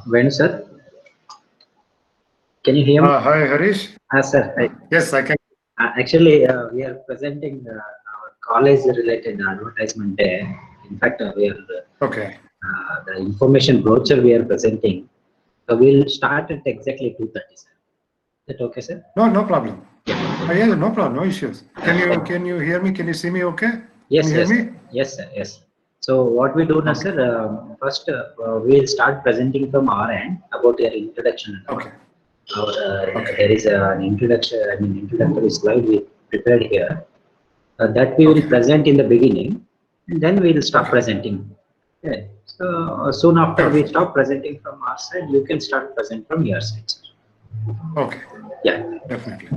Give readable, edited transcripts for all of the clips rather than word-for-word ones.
Venu sir, can you hear me? Hi, Harish. Sir. Yes, I can. Actually, we are presenting our college-related advertisement day. In fact, we are Okay. the information brochure we are presenting. So we'll start at exactly 2:30, sir. Is that okay, sir? No problem. Yeah, no problem, no issues. Can you hear me? Can you see me? Okay. Yes, can you hear yes, me? yes, sir. Yes. So what we do now, Okay. sir? First, we'll start presenting from our end about your introduction. Okay. Okay. There is an introduction. I mean, introductory slide we prepared here. That we will Okay. present in the beginning, and then we will stop Okay. presenting. Okay. So soon after Sure. we stop presenting from our side, you can start present from your side, sir. Okay. Yeah. Definitely.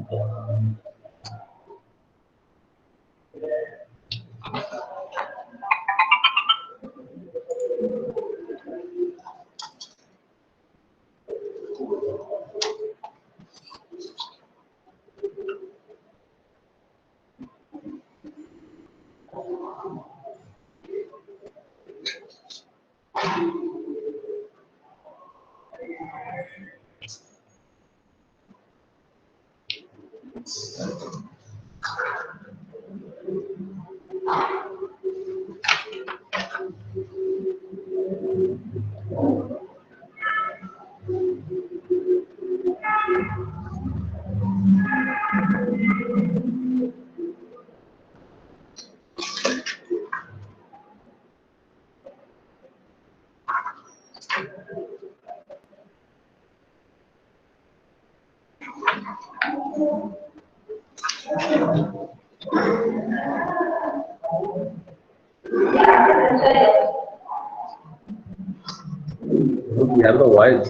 We have the voice.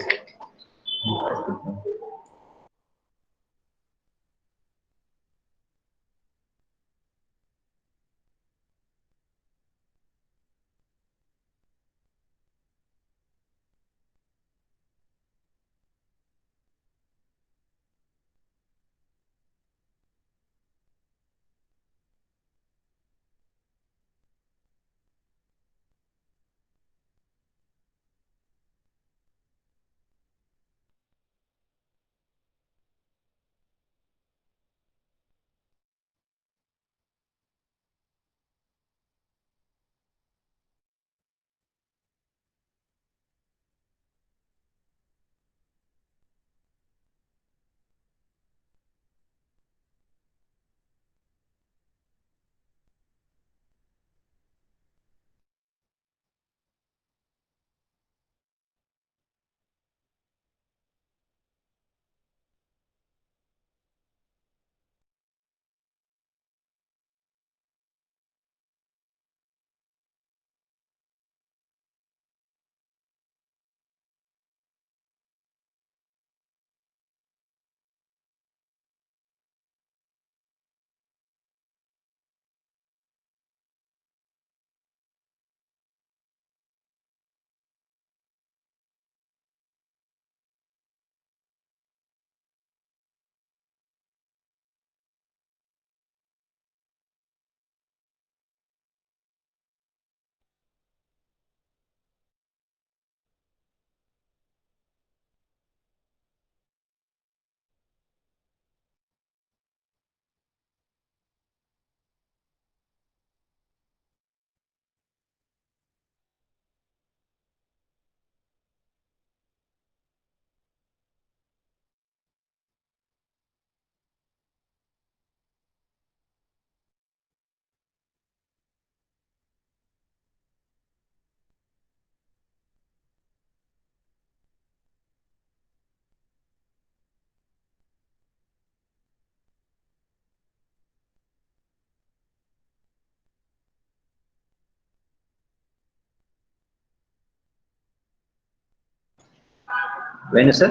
Venu sir.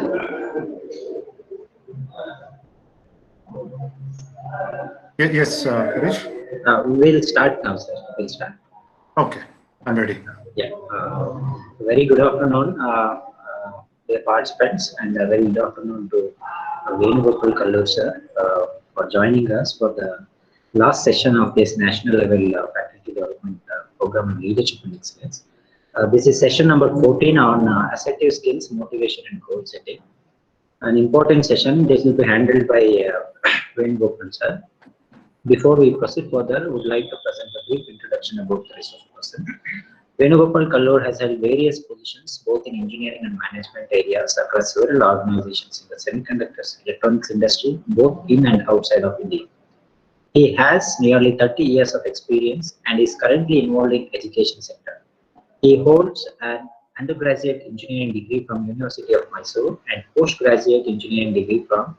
Yes, Harish. We'll start now, sir. We'll start. Okay, I'm ready. Yeah. Very good afternoon, dear participants, and a very good afternoon to Venugopal Kallur sir for joining us for the last session of this national level faculty development program on leadership and excellence. This is session number 14 on assertive skills, motivation, and goal setting. An important session. This will be handled by Venugopal sir. Before we proceed further, I would like to present a brief introduction about the resource person. Venugopal Kallur has held various positions both in engineering and management areas across several organizations in the semiconductors electronics industry, both in and outside of India. He has nearly 30 years of experience and is currently involved in education sector. He holds an undergraduate engineering degree from University of Mysore and postgraduate engineering degree from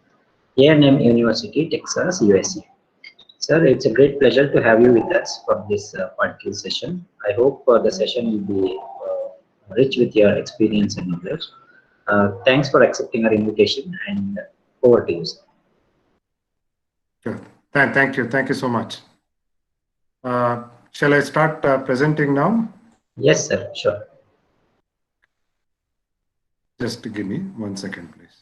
A&M University, Texas, USA. Sir, it's a great pleasure to have you with us for this particular session. I hope the session will be rich with your experience and knowledge. Thanks for accepting our invitation, and over to you, sir. Sure. Thank you. Thank you so much. Shall I start presenting now? Yes, sir. Sure. Just give me 1 second, please.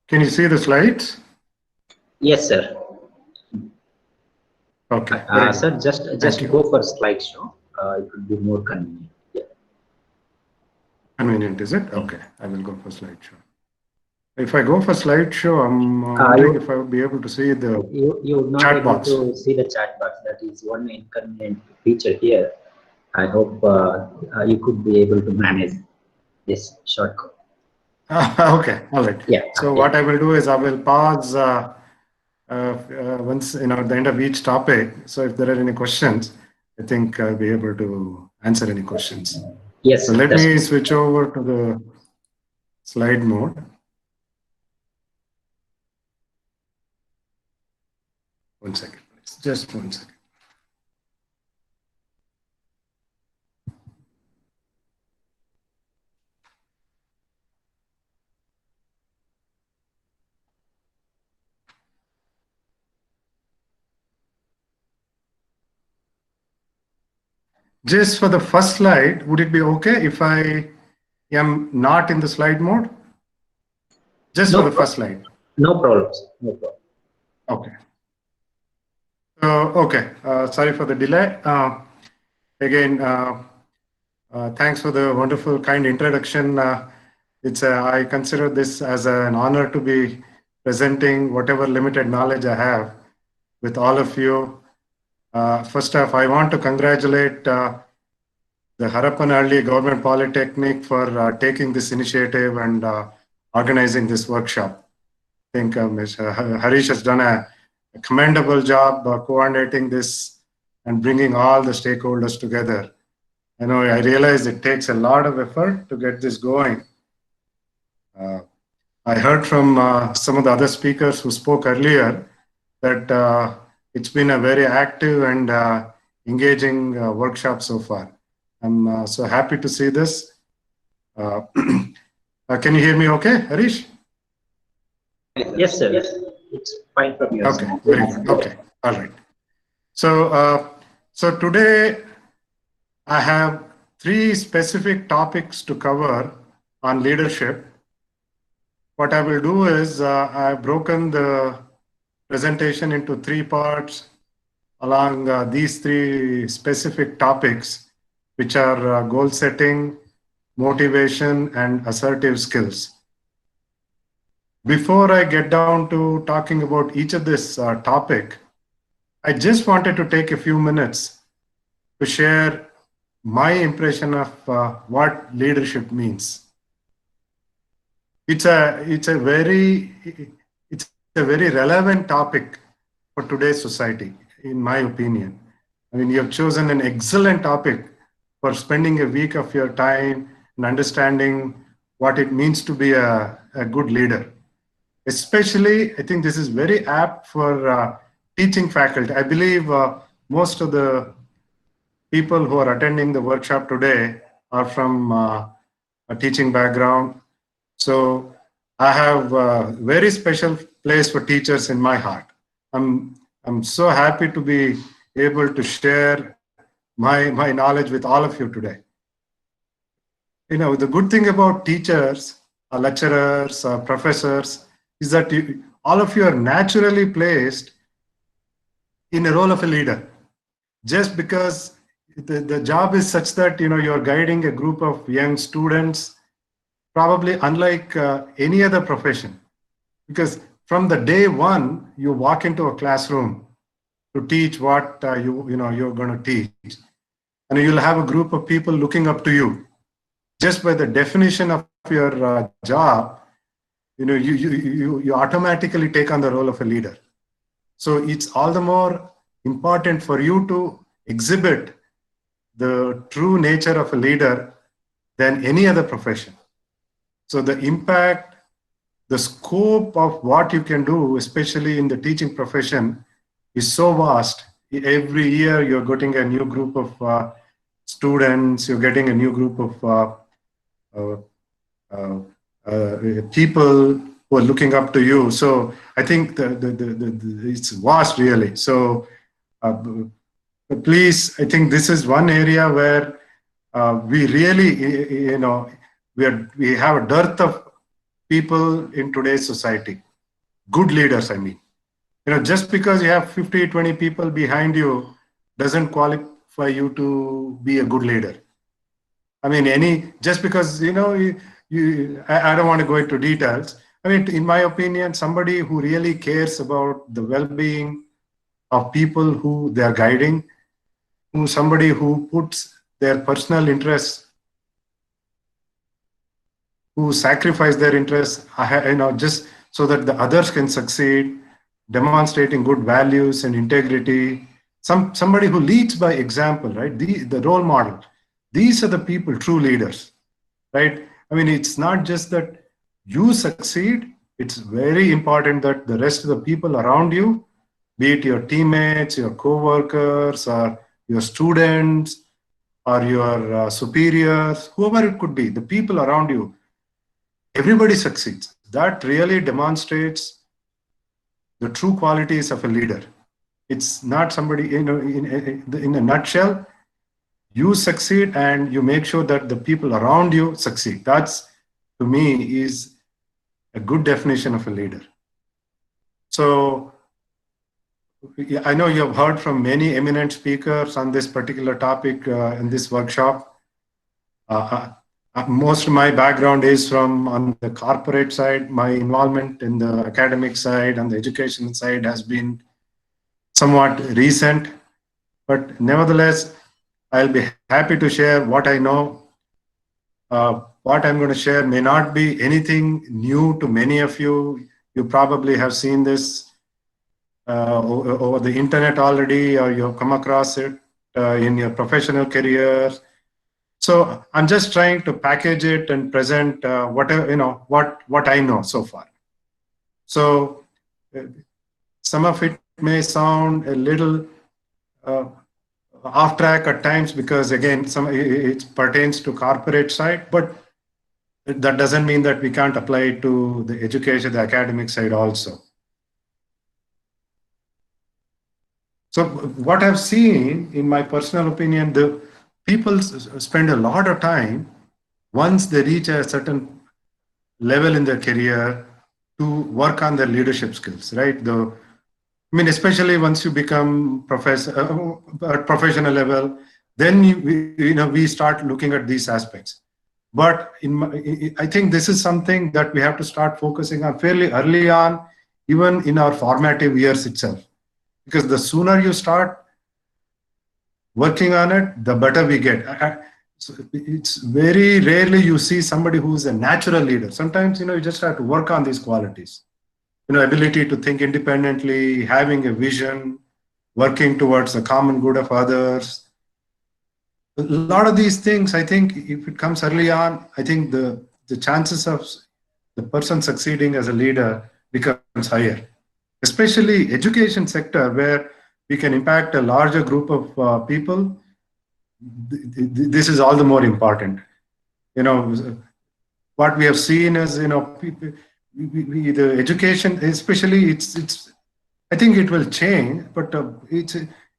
Can you see the slides? Yes, sir. Okay. Sir, just go for slideshow. It would be more convenient. Yeah. Convenient, is it? Okay. I will go for slideshow. If I go for slideshow, I'm wondering if I would be able to see the You would not chat be able box. to see the chat box. That is one inconvenient feature here. I hope you could be able to manage this shortcut. Okay, all right. Yeah. So what I will do is I will pause once at the end of each topic. So if there are any questions, I think I'll be able to answer any questions. Yes. So let me switch over to the slide mode. 1 second, please. Just 1 second. Just for the first slide, would it be okay if I am not in the slide mode? Just for the first slide. No problems. No problem. Okay. Okay. Sorry for the delay. Again, thanks for the wonderful, kind introduction. I consider this as an honor to be presenting whatever limited knowledge I have with all of you. First off, I want to congratulate the Harappanhalli Government Polytechnic for taking this initiative and organizing this workshop. I think Mr. Harish has done a commendable job coordinating this and bringing all the stakeholders together. I realize it takes a lot of effort to get this going. I heard from some of the other speakers who spoke earlier that it's been a very active and engaging workshop so far. I'm so happy to see this. Can you hear me okay, Harish? Yes, sir. Yes. It's fine from your Okay, side. very good. Okay, all right. So today I have 3 specific topics to cover on leadership. What I will do is I've broken the presentation into 3 parts along these 3 specific topics, which are goal setting, motivation, and assertive skills. Before I get down to talking about each of this topic, I just wanted to take a few minutes to share my impression of what leadership means. It's a very relevant topic for today's society, in my opinion. I mean, you have chosen an excellent topic for spending a week of your time and understanding what it means to be a good leader. Especially, I think this is very apt for teaching faculty. I believe most of the people who are attending the workshop today are from a teaching background. So I have a very special place for teachers in my heart. I'm so happy to be able to share my knowledge with all of you today. You know, the good thing about teachers, lecturers, professors is that all of you are naturally placed in a role of a leader. Just because the job is such that, you know, you're guiding a group of young students, probably unlike any other profession. Because from the day one, you walk into a classroom to teach what you're going to teach. And you'll have a group of people looking up to you. Just by the definition of your job, you know, you automatically take on the role of a leader. So it's all the more important for you to exhibit the true nature of a leader than any other profession. So the impact, the scope of what you can do, especially in the teaching profession, is so vast. Every year you're getting a new group of students, you're getting a new group of people who are looking up to you. So I think it's vast, really. So please, I think this is one area where we really, you know, we have a dearth of people in today's society. Good leaders, I mean. You know, just because you have 50, 20 people behind you doesn't qualify you to be a good leader. I mean, just because, you know, I don't want to go into details. I mean, in my opinion, somebody who really cares about the well-being of people who they are guiding, somebody who puts their personal interests, who sacrifice their interests, you know, just so that the others can succeed, demonstrating good values and integrity. Somebody who leads by example, right? The role model. These are the people, true leaders, right? I mean, it's not just that you succeed. It's very important that the rest of the people around you, be it your teammates, your co-workers, or your students, or your superiors, whoever it could be, the people around you, everybody succeeds. That really demonstrates the true qualities of a leader. It's not somebody, you know, in a nutshell, you succeed and you make sure that the people around you succeed. That's, to me, is a good definition of a leader. So I know you have heard from many eminent speakers on this particular topic in this workshop. Most of my background is from on the corporate side. My involvement in the academic side and the education side has been somewhat recent, but nevertheless, I'll be happy to share what I know. What I'm going to share may not be anything new to many of you. You probably have seen this over the internet already, or you have come across it in your professional career. So I'm just trying to package it and present whatever, you know, what I know so far. So some of it may sound a little off track at times because, again, it pertains to corporate side, but that doesn't mean that we can't apply it to the education, the academic side also. So what I've seen, in my personal opinion, the people spend a lot of time once they reach a certain level in their career to work on their leadership skills, right? I mean, especially once you become at professional level, then we start looking at these aspects. But I think this is something that we have to start focusing on fairly early on, even in our formative years itself. Because the sooner you start working on it, the better we get. So it's very rarely you see somebody who's a natural leader. Sometimes, you just have to work on these qualities. Ability to think independently, having a vision, working towards the common good of others. A lot of these things, I think, if it comes early on, I think the chances of the person succeeding as a leader becomes higher, especially education sector where we can impact a larger group of people. This is all the more important. You know, what we have seen is, you know, people, the education, especially, it's. I think it will change, but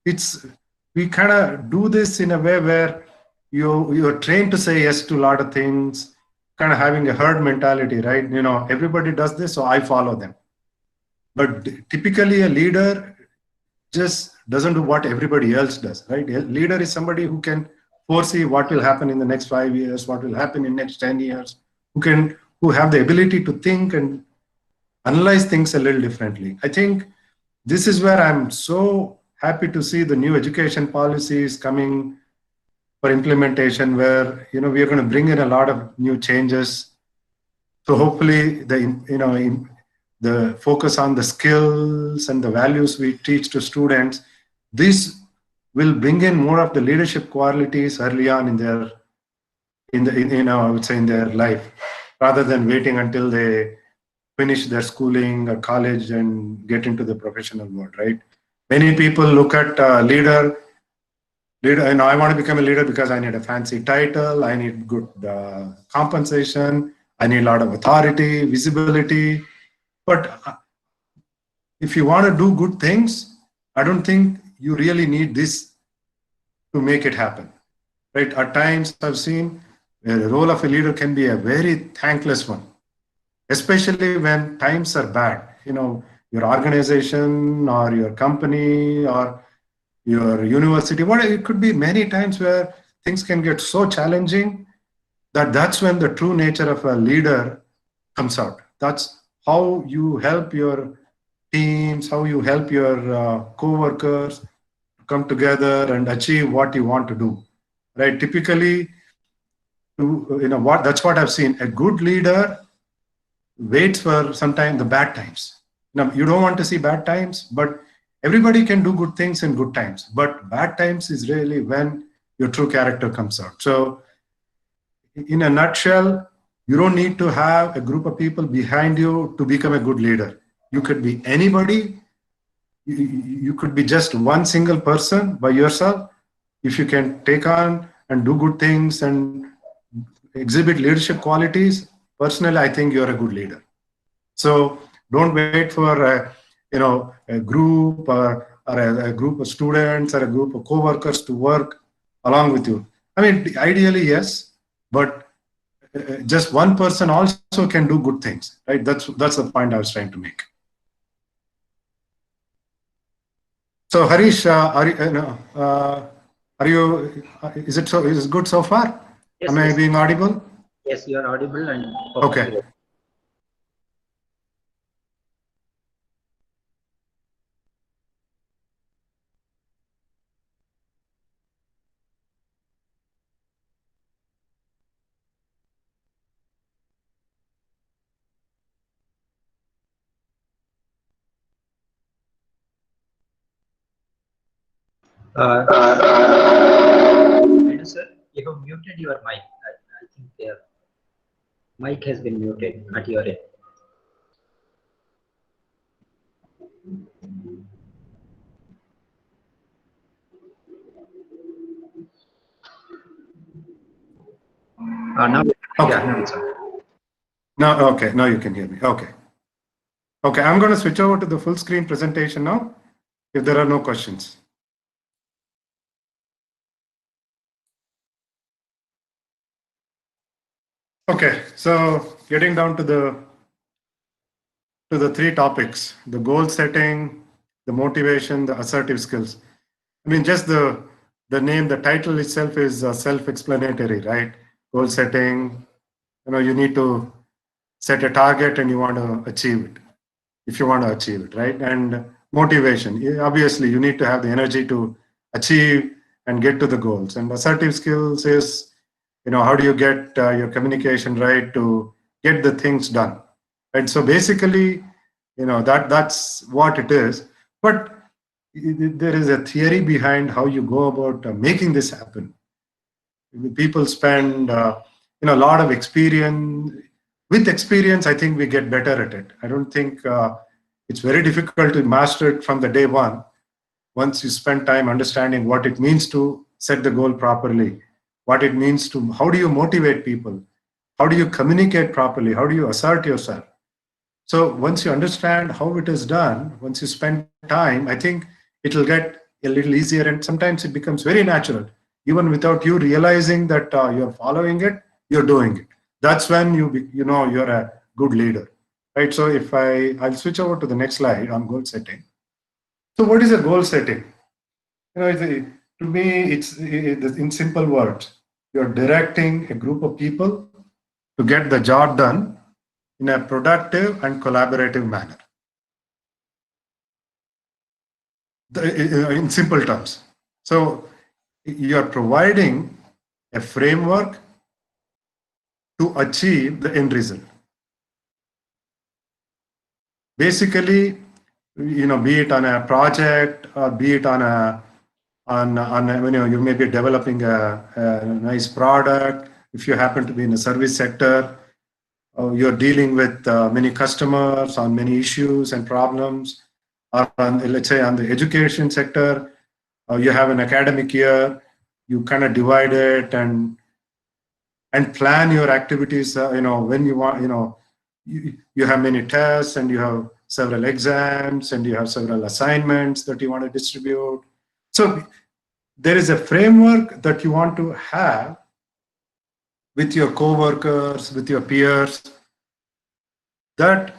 it's we kind of do this in a way where you're trained to say yes to a lot of things, kind of having a herd mentality, right? You know, everybody does this, so I follow them. But typically, a leader just doesn't do what everybody else does, right? A leader is somebody who can foresee what will happen in the next 5 years, what will happen in next 10 years, who have the ability to think and analyze things a little differently. I think this is where I'm so happy to see the new education policies coming for implementation, where, you know, we are going to bring in a lot of new changes. So hopefully the focus on the skills and the values we teach to students, this will bring in more of the leadership qualities early on in their I would say in their life, rather than waiting until they finish their schooling or college and get into the professional world, right? Many people look at leader, and I want to become a leader because I need a fancy title, I need good compensation, I need a lot of authority, visibility. But if you want to do good things, I don't think you really need this to make it happen, right? At times I've seen the role of a leader can be a very thankless one, especially when times are bad. You know, your organization or your company or your university, it could be many times where things can get so challenging that's when the true nature of a leader comes out. That's how you help your teams, how you help your co-workers come together and achieve what you want to do, right? Typically, that's what I've seen. A good leader waits for sometimes the bad times. Now, you don't want to see bad times, but everybody can do good things in good times. But bad times is really when your true character comes out. So in a nutshell, you don't need to have a group of people behind you to become a good leader. You could be anybody. You could be just one single person by yourself. If you can take on and do good things and exhibit leadership qualities, personally, I think you're a good leader. So don't wait for a group or a group of students or a group of co-workers to work along with you. I mean, ideally, yes, but just one person also can do good things, right? That's the point I was trying to make. So Harish, is it good so far? Yes, Am I being audible? Yes, you are audible and okay. Sir, you have muted your mic. I think your mic has been muted at your end. Now, okay. Now, okay. Now you can hear me. Okay. Okay, I'm going to switch over to the full screen presentation now, if there are no questions. Okay, so getting down to the three topics: the goal setting, the motivation, the assertive skills. I mean, just the name, the title itself is self-explanatory, right? Goal setting, you need to set a target and you want to achieve it, if you want to achieve it, right? And motivation, obviously you need to have the energy to achieve and get to the goals. And assertive skills is, how do you get your communication right to get the things done, right? So basically, that's what it is. But there is a theory behind how you go about making this happen. People spend a lot of experience. with experience, I think we get better at it. I don't think it's very difficult to master it from the day one. Once you spend time understanding what it means to set the goal properly, what it means to, how do you motivate people? How do you communicate properly? How do you assert yourself? So once you understand how it is done, once you spend time, I think it will get a little easier, and sometimes it becomes very natural. Even without you realizing that you're following it, you're doing it. That's when you know you're a good leader, right? So if I'll switch over to the next slide on goal setting. So what is a goal setting? You know, to me, it's in simple words. You're directing a group of people to get the job done in a productive and collaborative manner. In simple terms. So you're providing a framework to achieve the end result. Basically, you know, be it on a project or be it on you know, you may be developing a nice product. If you happen to be in the service sector, you're dealing with many customers on many issues and problems. Or on, let's say, on the education sector, you have an academic year. You kind of divide it and plan your activities. You know, when you want, you know, you have many tests and you have several exams and you have several assignments that you want to distribute. So there is a framework that you want to have with your co-workers, with your peers, that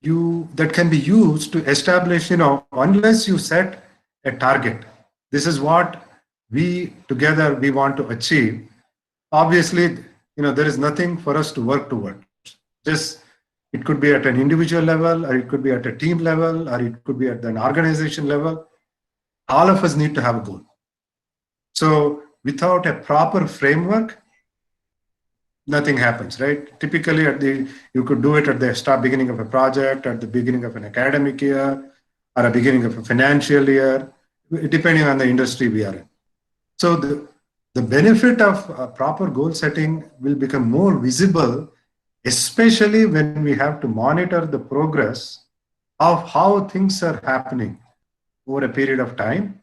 can be used to establish, you know, unless you set a target, this is what we together we want to achieve. Obviously, you know, there is nothing for us to work toward. Just, it could be at an individual level, or it could be at a team level, or it could be at an organization level. All of us need to have a goal. So without a proper framework, nothing happens, right? Typically, you could do it at the beginning of a project, at the beginning of an academic year, or a beginning of a financial year, depending on the industry we are in. So the benefit of proper goal setting will become more visible, especially when we have to monitor the progress of how things are happening over a period of time.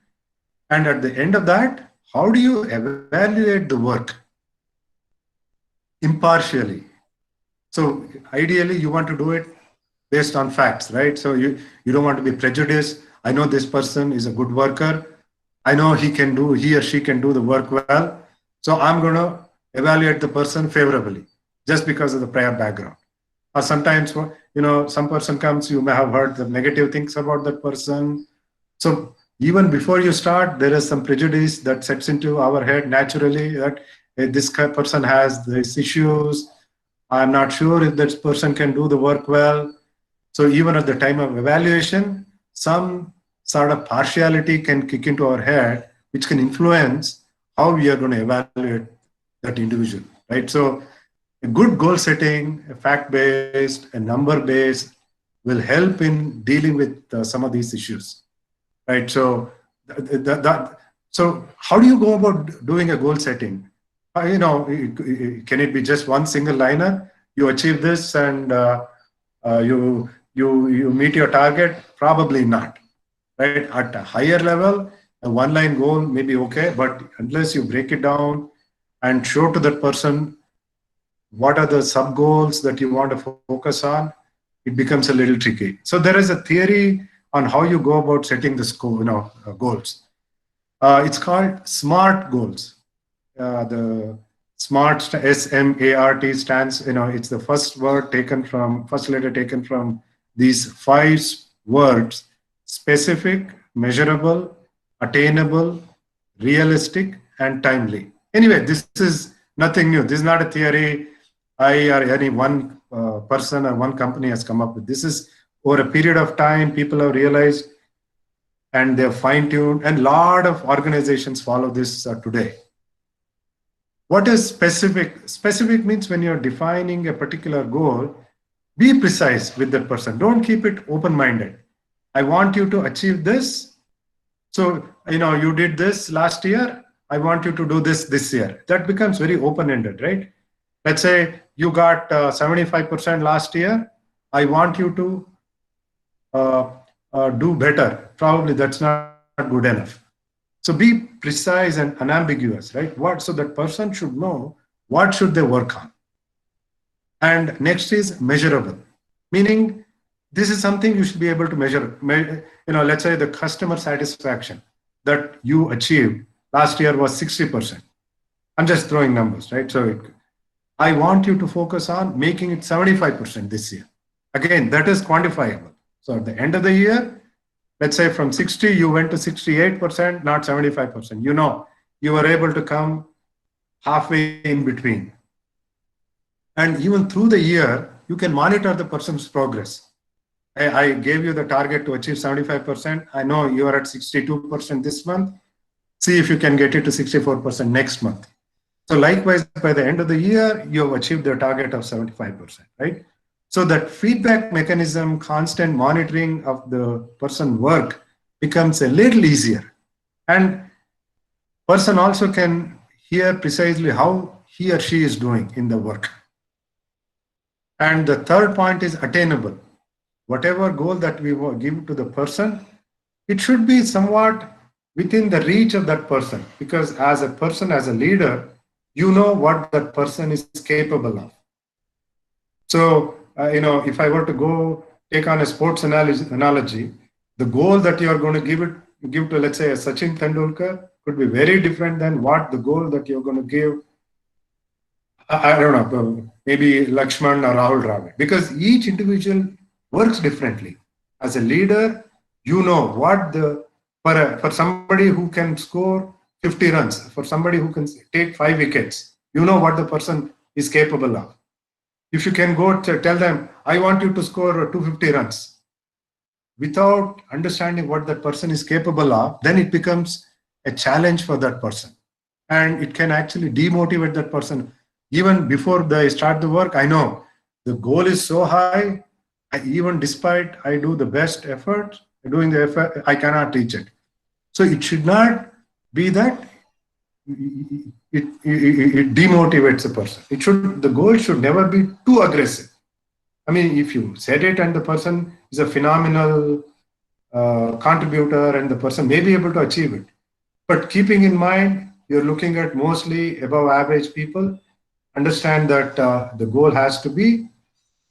And at the end of that, how do you evaluate the work impartially? So ideally, you want to do it based on facts, right? So you don't want to be prejudiced. I know this person is a good worker. I know he or she can do the work well. So I'm going to evaluate the person favorably just because of the prior background. Or sometimes, you know, some person comes, you may have heard the negative things about that person. So even before you start, there is some prejudice that sets into our head naturally that this person has these issues. I'm not sure if that person can do the work well. So even at the time of evaluation, some sort of partiality can kick into our head, which can influence how we are going to evaluate that individual, right? So a good goal setting, a fact-based, a number-based, will help in dealing with some of these issues, right? So so how do you go about doing a goal setting? You know, can it be just one single liner? You achieve this and you meet your target? Probably not, right? At a higher level, a one-line goal may be okay, but unless you break it down and show to that person what are the sub-goals that you want to focus on, it becomes a little tricky. So there is a theory on how you go about setting the goals. It's called SMART goals. The SMART, SMART stands, it's the first letter taken from these 5 words: specific, measurable, attainable, realistic, and timely. Anyway, this is nothing new. This is not a theory I or any one person or one company has come up with. This is over a period of time, people have realized and they're fine-tuned, and a lot of organizations follow this today. What is specific? Specific means when you're defining a particular goal, be precise with that person. Don't keep it open-minded. I want you to achieve this. So, you did this last year. I want you to do this year. That becomes very open-ended, right? Let's say you got 75% last year. I want you to do better. Probably that's not good enough. So be precise and unambiguous, right? So that person should know what should they work on. And next is measurable, meaning this is something you should be able to measure. Let's say the customer satisfaction that you achieved last year was 60%. I'm just throwing numbers, right? So I want you to focus on making it 75% this year. Again, that is quantifiable. So at the end of the year, let's say from 60, you went to 68%, not 75%. You were able to come halfway in between. And even through the year, you can monitor the person's progress. I gave you the target to achieve 75%. I know you are at 62% this month. See if you can get it to 64% next month. So likewise, by the end of the year, you have achieved the target of 75%, right? So that feedback mechanism, constant monitoring of the person's work becomes a little easier. And person also can hear precisely how he or she is doing in the work. And the third point is attainable. Whatever goal that we give to the person, it should be somewhat within the reach of that person. Because as a person, as a leader, you know what that person is capable of. So, if I were to go take on a sports analogy, the goal that you are going to give to, let's say, a Sachin Tendulkar could be very different than what the goal that you're going to give, I don't know, maybe Lakshman or Rahul Dravid, because each individual works differently. As a leader, you know what for somebody who can score 50 runs, for somebody who can take 5 wickets, you know what the person is capable of. If you can go to tell them, I want you to score 250 runs, without understanding what that person is capable of, then it becomes a challenge for that person. And it can actually demotivate that person. Even before they start the work, I know the goal is so high, even despite I do the best effort, doing the effort, I cannot reach it. So it should not be that it demotivates a person. The goal should never be too aggressive. I mean, if you set it and the person is a phenomenal contributor and the person may be able to achieve it, but keeping in mind, you're looking at mostly above average people, understand that the goal has to be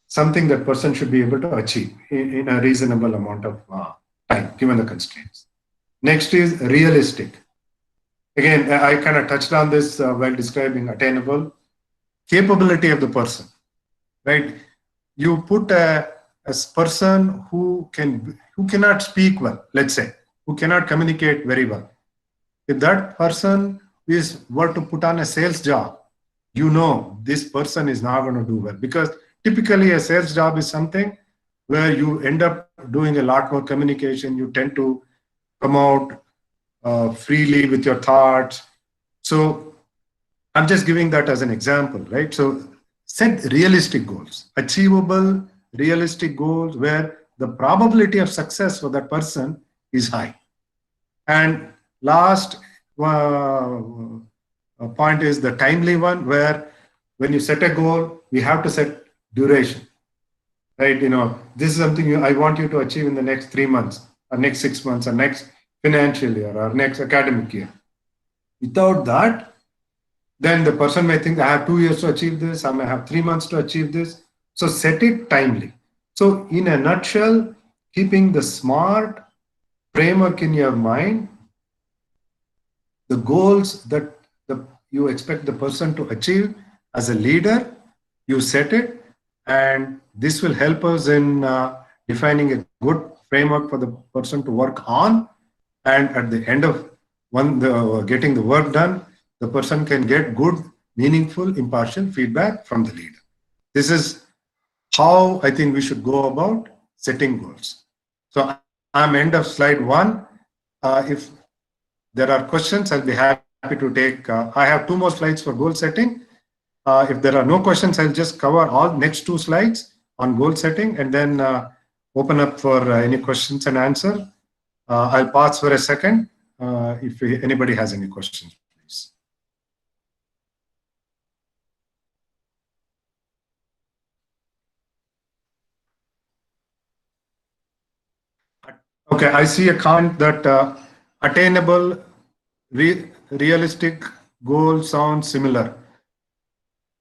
something that person should be able to achieve in a reasonable amount of time, given the constraints. Next is realistic. Again, I kind of touched on this while describing attainable. Capability of the person, right? You put a person who cannot speak well, let's say, who cannot communicate very well. If that person were to put on a sales job, you know this person is not going to do well, because typically a sales job is something where you end up doing a lot more communication. You tend to come out freely with your thoughts. So I'm just giving that as an example, right? So set realistic goals, achievable, realistic goals where the probability of success for that person is high. And last point is the timely one, where when you set a goal, we have to set duration, right? This is something I want you to achieve in the next 3 months or next 6 months or next financial year or next academic year. Without that, then the person may think, I have 2 years to achieve this, I may have 3 months to achieve this. So set it timely. So in a nutshell, keeping the SMART framework in your mind, the goals that you expect the person to achieve as a leader, you set it, and this will help us in defining a good framework for the person to work on. And at the end of getting the work done, the person can get good, meaningful, impartial feedback from the leader. This is how I think we should go about setting goals. So I'm end of slide 1. If there are questions, I'll be happy to take. I have 2 more slides for goal setting. If there are no questions, I'll just cover all next 2 slides on goal setting and then open up for any questions and answer. I'll pause for a second if anybody has any questions, please. Okay, I see a comment that attainable, realistic goal sounds similar.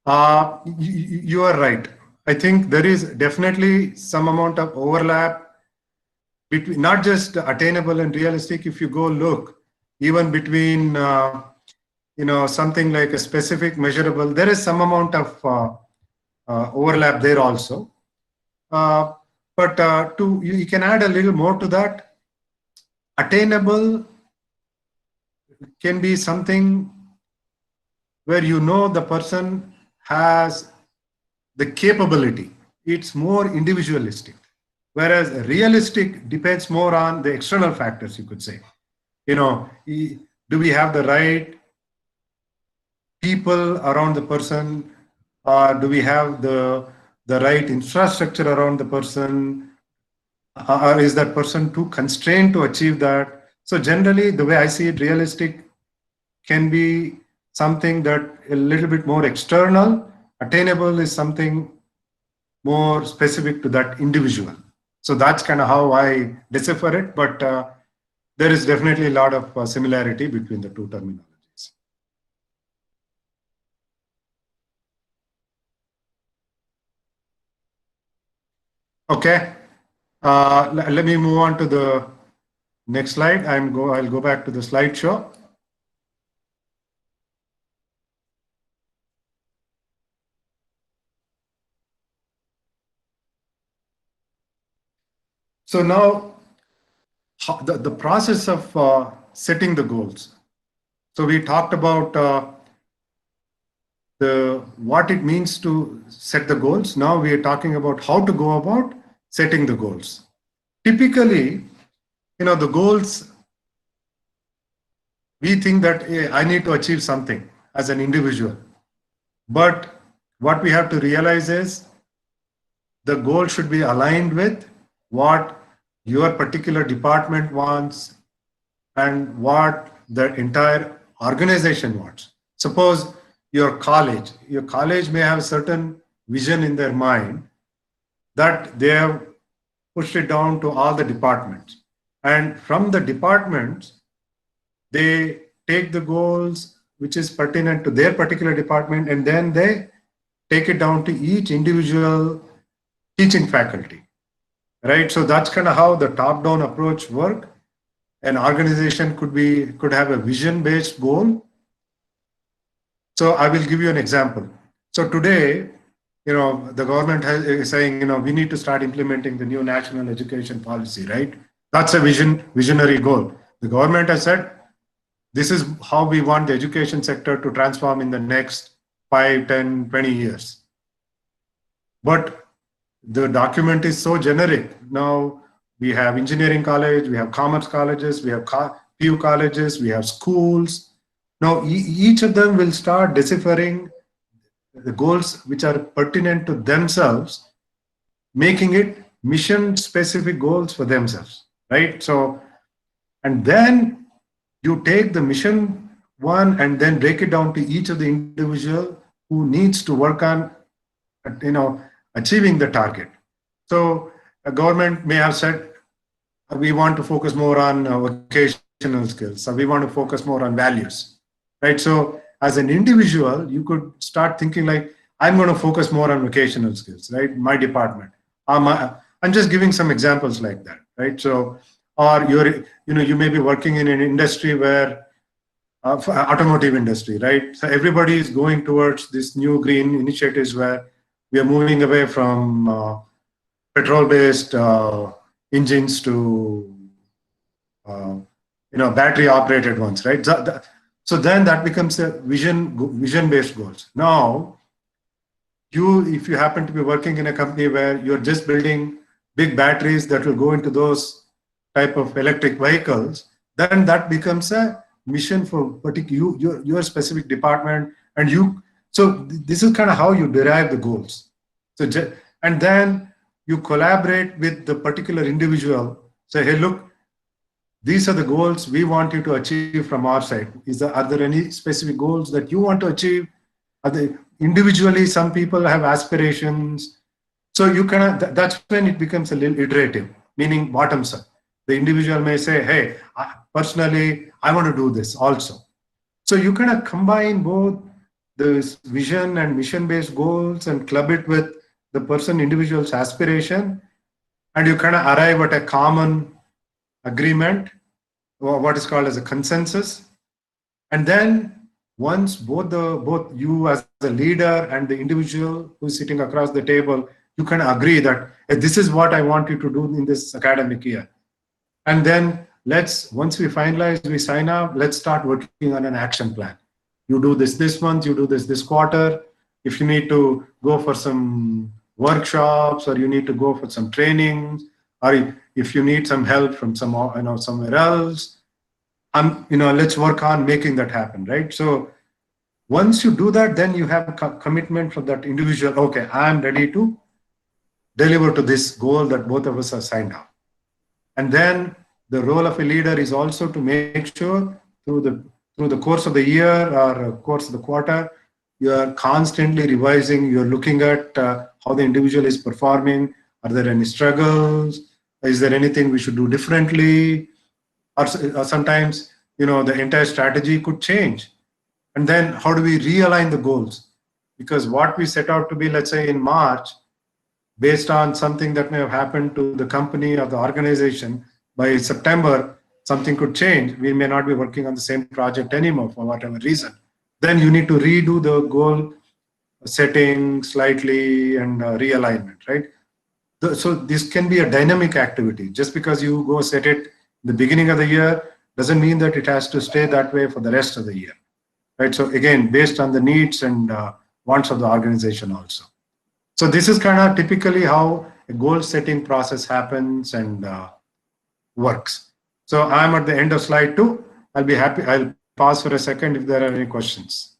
You are right. I think there is definitely some amount of overlap between not just attainable and realistic. If you go look, even between something like a specific measurable, there is some amount of overlap there also. But you can add a little more to that. Attainable can be something where the person has the capability. It's more individualistic. Whereas realistic depends more on the external factors, you could say. Do we have the right people around the person? Or do we have the right infrastructure around the person? Or is that person too constrained to achieve that? So generally, the way I see it, realistic can be something that a little bit more external. Attainable is something more specific to that individual. So that's kind of how I decipher it, but there is definitely a lot of similarity between the two terminologies. Okay, let me move on to the next slide. I'll go back to the slideshow. So now, the process of setting the goals. So we talked about what it means to set the goals. Now we are talking about how to go about setting the goals. Typically, the goals, we think that, hey, I need to achieve something as an individual. But what we have to realize is the goal should be aligned with what your particular department wants and what the entire organization wants. Suppose your college may have certain vision in their mind that they have pushed it down to all the departments. And from the departments, they take the goals which is pertinent to their particular department, and then they take it down to each individual teaching faculty. Right, so that's kind of how the top-down approach works. An organization could have a vision-based goal. So I will give you an example. So today, the government is saying, we need to start implementing the new national education policy, right? That's a visionary goal. The government has said, this is how we want the education sector to transform in the next 5, 10, 20 years. But the document is so generic. Now we have engineering college, we have commerce colleges, we have PU colleges, we have schools. Now each of them will start deciphering the goals which are pertinent to themselves, making it mission-specific goals for themselves, right? So, and then you take the mission one and then break it down to each of the individual who needs to work on, achieving the target. So a government may have said, we want to focus more on vocational skills. So we want to focus more on values, right? So as an individual, you could start thinking like, I'm going to focus more on vocational skills, right? My department. I'm just giving some examples like that, right? So, or you may be working in an industry where, automotive industry, right? So everybody is going towards this new green initiatives where we are moving away from petrol-based engines to battery-operated ones, right? So then that becomes a vision-based goals. Now, if you happen to be working in a company where you're just building big batteries that will go into those type of electric vehicles, then that becomes a mission for your specific department, and you. So this is kind of how you derive the goals. So and then you collaborate with the particular individual. Say, hey, look, these are the goals we want you to achieve from our side. Are there any specific goals that you want to achieve? Individually, some people have aspirations. So you that's when it becomes a little iterative, meaning bottoms up. The individual may say, hey, personally, I want to do this also. So you kind of combine both this vision and mission-based goals and club it with the individual's aspiration, and you kind of arrive at a common agreement, or what is called as a consensus. And then once both you as the leader and the individual who's sitting across the table, you can agree that hey, this is what I want you to do in this academic year. And then once we finalize, we sign up, let's start working on an action plan. You do this month, you do this quarter. If you need to go for some workshops, or you need to go for some trainings, or if you need some help from somewhere else, let's work on making that happen, right? So once you do that, then you have a commitment from that individual. Okay, I'm ready to deliver to this goal that both of us have signed up. And then the role of a leader is also to make sure through the course of the year or course of the quarter, you are constantly revising, you're looking at how the individual is performing. Are there any struggles? Is there anything we should do differently? Or sometimes, the entire strategy could change. And then how do we realign the goals? Because what we set out to be, let's say in March, based on something that may have happened to the company or the organization, by September, something could change. We may not be working on the same project anymore for whatever reason. Then you need to redo the goal setting slightly and realignment, right? So this can be a dynamic activity. Just because you go set it in the beginning of the year doesn't mean that it has to stay that way for the rest of the year, right? So again, based on the needs and wants of the organization also. So this is kind of typically how a goal setting process happens and works. So I'm at the end of slide 2. I'll pause for a second if there are any questions.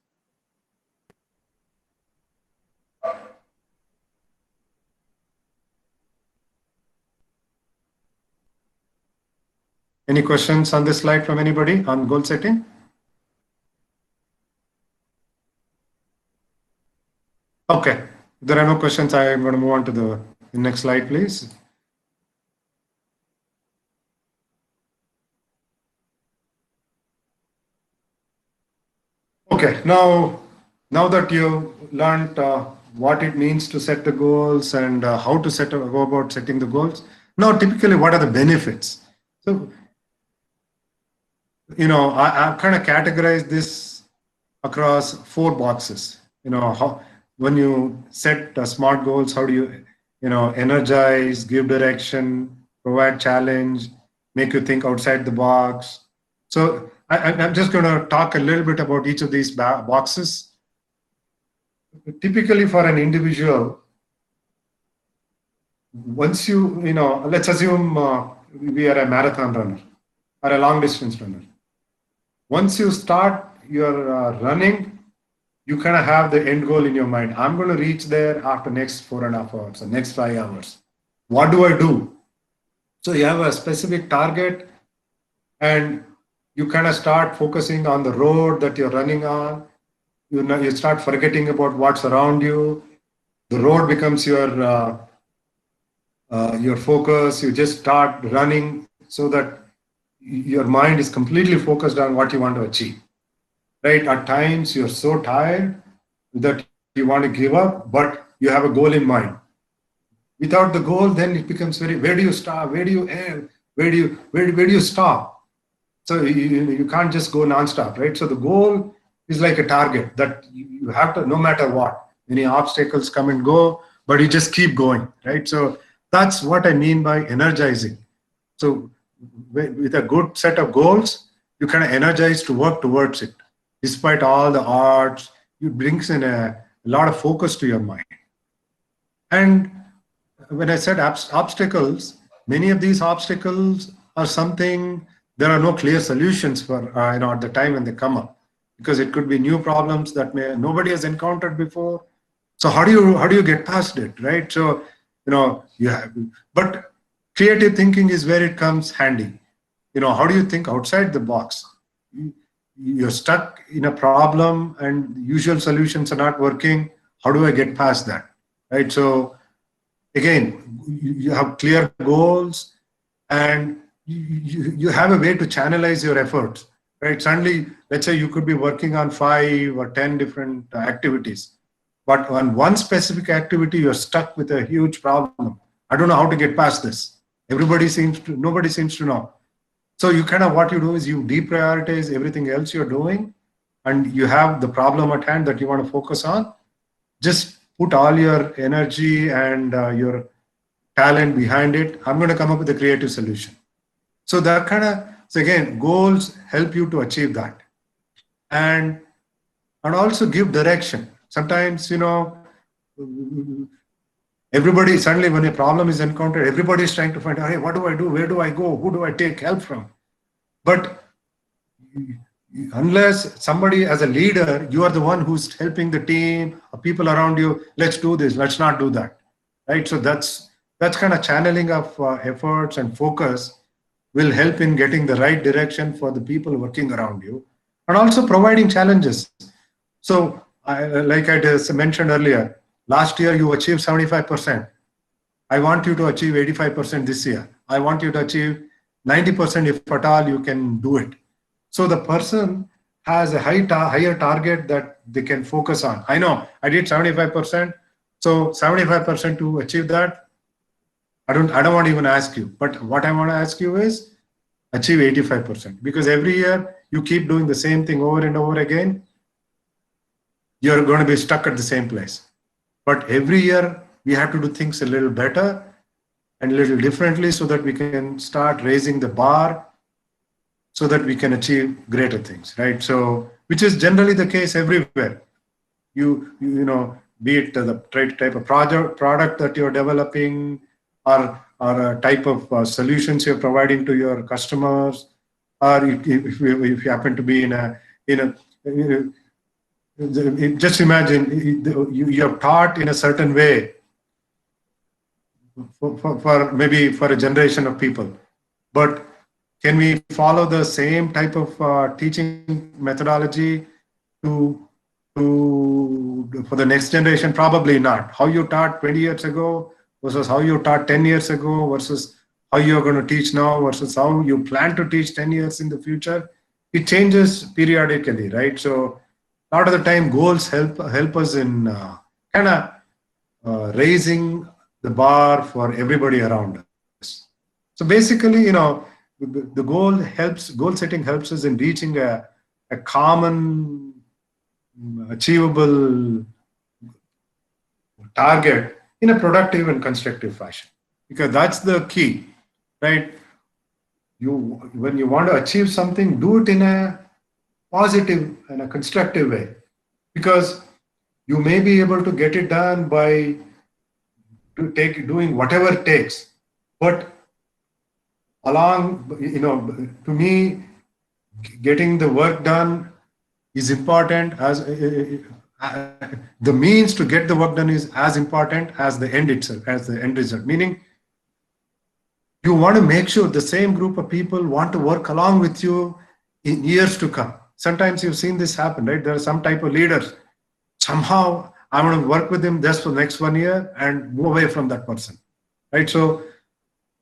Any questions on this slide from anybody on goal setting? Okay, if there are no questions, I'm going to move on to the next slide, please. Okay, now that you've learned what it means to set the goals and how to go about setting the goals, now typically what are the benefits? So, I've kind of categorized this across 4 boxes. When you set SMART goals, how do you, energize, give direction, provide challenge, make you think outside the box. So I'm just going to talk a little bit about each of these boxes. Typically for an individual, once let's assume we are a marathon runner or a long distance runner. Once you start your running, you kind of have the end goal in your mind. I'm going to reach there after next 4.5 hours or next 5 hours. What do I do? So you have a specific target and you kind of start focusing on the road that you're running on. You start forgetting about what's around you. The road becomes your focus. You just start running so that your mind is completely focused on what you want to achieve. Right? At times you're so tired that you want to give up, but you have a goal in mind. Without the goal, then it becomes where do you start? Where do you end? Where do you stop? So you can't just go nonstop, right? So the goal is like a target that you have to, no matter what, any obstacles come and go, but you just keep going, right? So that's what I mean by energizing. So with a good set of goals, you kind of energize to work towards it. Despite all the odds, it brings in a lot of focus to your mind. And when I said obstacles, many of these obstacles are something there are no clear solutions for at the time when they come up, because it could be new problems that nobody has encountered before. So how do you get past it, right? So but creative thinking is where it comes handy. How do you think outside the box? You're stuck in a problem and usual solutions are not working. How do I get past that, right? So again, you have clear goals and you have a way to channelize your efforts, right? Suddenly, let's say you could be working on 5 or 10 different activities, but on one specific activity, you're stuck with a huge problem. I don't know how to get past this. Nobody seems to know. So you kind of, what you do is you deprioritize everything else you're doing, and you have the problem at hand that you want to focus on. Just put all your energy and your talent behind it. I'm going to come up with a creative solution. So that kind of, so again, goals help you to achieve that, and also give direction. Sometimes, everybody, suddenly when a problem is encountered, everybody is trying to find out, hey, what do I do? Where do I go? Who do I take help from? But unless somebody, as a leader, you are the one who's helping the team or people around you, let's do this, let's not do that, right? So that's kind of channeling of efforts and focus will help in getting the right direction for the people working around you, and also providing challenges. So like I just mentioned earlier, last year you achieved 75%. I want you to achieve 85% this year. I want you to achieve 90% if at all you can do it. So the person has a higher target that they can focus on. I know I did 75%. So 75% to achieve that, I don't want to even ask you. But what I want to ask you is achieve 85%. Because every year you keep doing the same thing over and over again, you're going to be stuck at the same place. But every year we have to do things a little better and a little differently so that we can start raising the bar so that we can achieve greater things, right? So, which is generally the case everywhere. You know, be it the type of product that you're developing, or a type of solutions you're providing to your customers, or if you happen to be in a just imagine you're taught in a certain way for maybe for a generation of people, but can we follow the same type of teaching methodology for the next generation? Probably not. How you taught 20 years ago versus how you taught 10 years ago versus how you're going to teach now versus how you plan to teach 10 years in the future, it changes periodically, right? So a lot of the time goals help us in kind of raising the bar for everybody around us. So basically, the goal setting helps us in reaching a common achievable target in a productive and constructive fashion, because that's the key, right? When you want to achieve something, do it in a positive and a constructive way, because you may be able to get it done by doing whatever it takes, but to me, getting the work done is important as the means to get the work done is as important as the end itself, as the end result. Meaning, you want to make sure the same group of people want to work along with you in years to come. Sometimes you've seen this happen, right? There are some type of leaders. Somehow, I want to work with him just for the next 1 year and move away from that person, right? So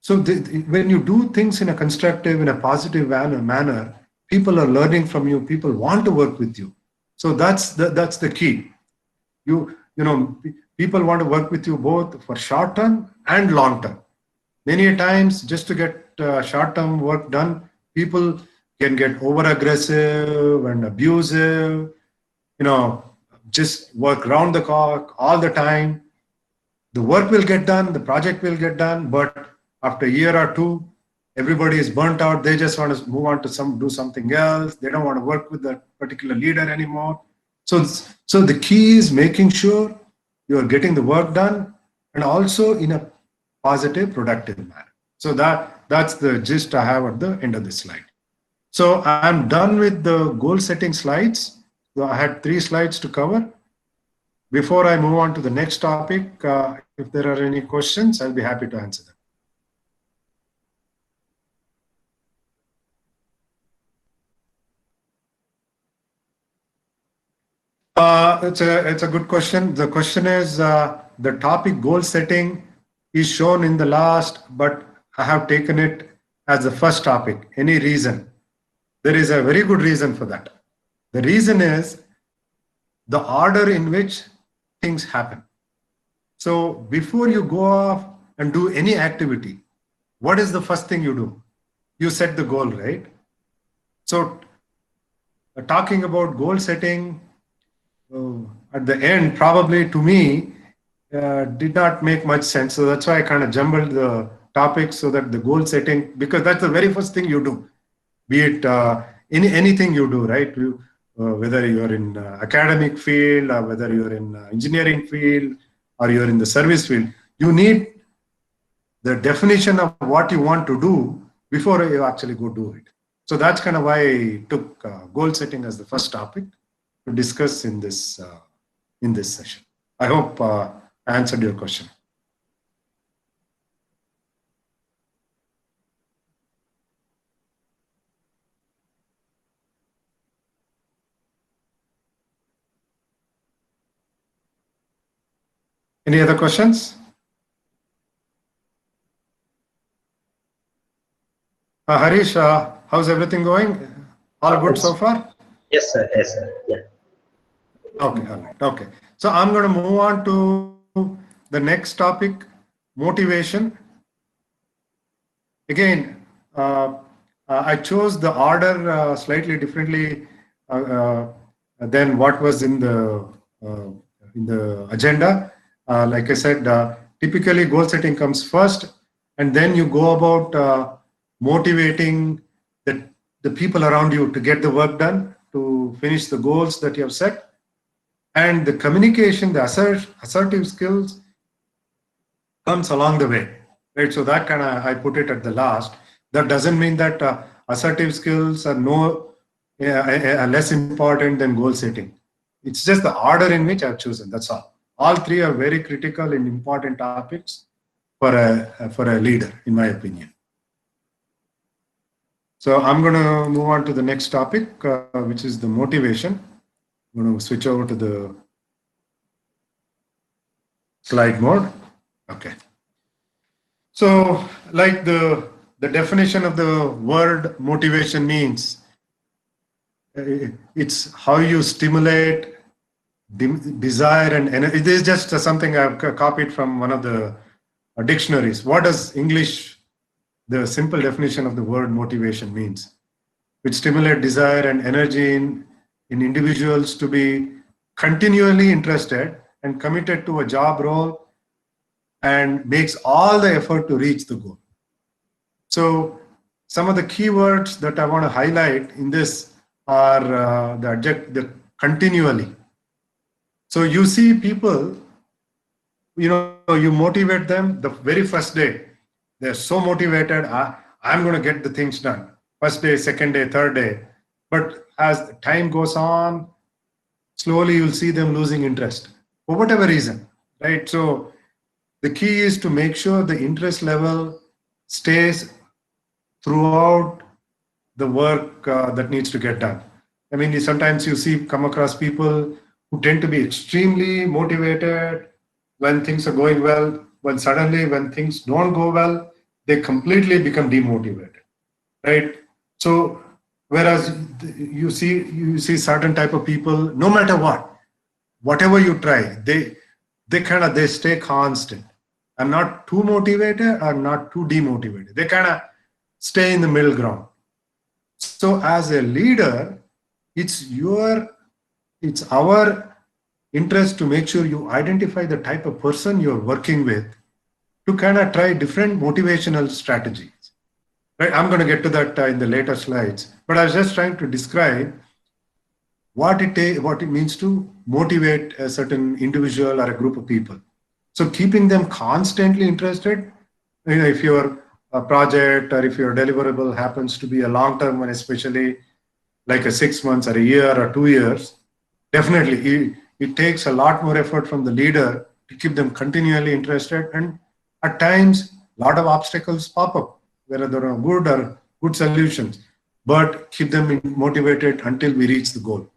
when you do things in a constructive, in a positive manner, people are learning from you. People want to work with you. So that's the key. People want to work with you both for short term and long term. Many times, just to get short term work done, people can get over aggressive and abusive. Just work round the clock all the time. The work will get done, the project will get done, but after a year or two, everybody is burnt out. They just want to move on to do something else. They don't want to work with that particular leader anymore. So the key is making sure you are getting the work done and also in a positive, productive manner. So that's the gist I have at the end of this slide. So I'm done with the goal setting slides. So I had 3 slides to cover. Before I move on to the next topic, if there are any questions, I'll be happy to answer them. It's a good question. The question is, the topic goal setting is shown in the last, but I have taken it as the first topic. Any reason? There is a very good reason for that. The reason is the order in which things happen. So before you go off and do any activity, what is the first thing you do? You set the goal, right? So talking about goal setting at the end, probably to me, did not make much sense. So that's why I kind of jumbled the topics so that the goal setting, because that's the very first thing you do, be it anything you do, right? Whether you're in academic field or whether you're in engineering field or you're in the service field, you need the definition of what you want to do before you actually go do it. So that's kind of why I took goal setting as the first topic to discuss in this session. I hope I answered your question. Any other questions? Harish, how's everything going? All good so far? Yes, sir. Yes, sir. Yeah. Okay, all right. Okay. So I'm going to move on to the next topic, motivation. Again, I chose the order slightly differently than what was in the agenda. Like I said, typically goal setting comes first, and then you go about motivating the people around you to get the work done, to finish the goals that you have set. And the communication, the assertive skills comes along the way, right? So that kind of, I put it at the last. That doesn't mean that assertive skills are less important than goal setting. It's just the order in which I've chosen, that's all. All three are very critical and important topics for a leader, in my opinion. So I'm going to move on to the next topic, which is the motivation. I'm going to switch over to the slide mode. Okay. So like the definition of the word motivation means, it's how you stimulate desire and energy. It is just something I've copied from one of the dictionaries. What does English, the simple definition of the word motivation means? Which stimulate desire and energy in individuals to be continually interested and committed to a job role and makes all the effort to reach the goal. So some of the keywords that I want to highlight in this are the continually. So you see people, you motivate them the very first day. They're so motivated, I'm going to get the things done. First day, second day, third day. But as time goes on, slowly you'll see them losing interest for whatever reason, right? So the key is to make sure the interest level stays throughout the work that needs to get done. I mean, sometimes you come across people who tend to be extremely motivated when things are going well, when suddenly when things don't go well, they completely become demotivated, right? So whereas you see certain type of people, no matter whatever you try, they stay constant. I'm not too motivated, I'm not too demotivated. They kind of stay in the middle ground. So as a leader, it's our interest to make sure you identify the type of person you're working with to kind of try different motivational strategies. Right? I'm going to get to that in the later slides, but I was just trying to describe what it means to motivate a certain individual or a group of people. So keeping them constantly interested, if your project or if your deliverable happens to be a long-term one, especially like a 6 months or a year or 2 years, definitely it takes a lot more effort from the leader to keep them continually interested. And at times, a lot of obstacles pop up, whether there are good solutions, but keep them motivated until we reach the goal,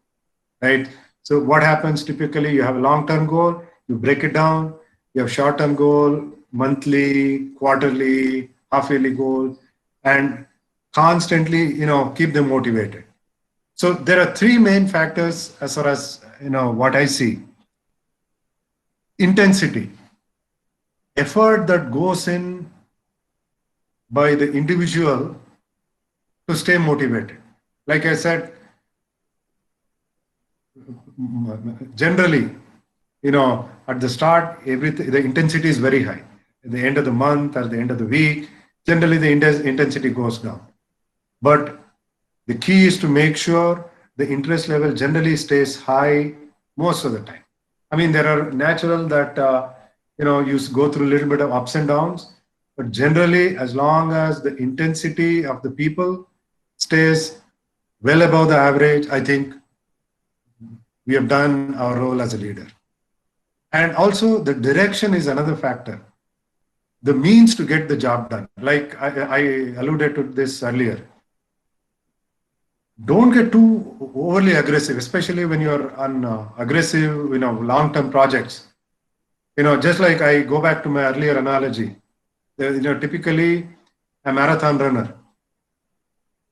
right? So what happens typically, you have a long-term goal, you break it down, you have short-term goal, monthly, quarterly, half-yearly goal, and constantly, keep them motivated. So there are three main factors as far as, what I see. Intensity, effort that goes in by the individual to stay motivated. Like I said, generally, at the start, everything, the intensity is very high. At the end of the month or the end of the week, generally the intensity goes down. But the key is to make sure the interest level generally stays high most of the time. I mean, there are natural that, you go through a little bit of ups and downs, but generally, as long as the intensity of the people stays well above the average, I think we have done our role as a leader. And also the direction is another factor. The means to get the job done. Like I alluded to this earlier. Don't get too overly aggressive, especially when you're on aggressive, long-term projects. Just like I go back to my earlier analogy, typically a marathon runner,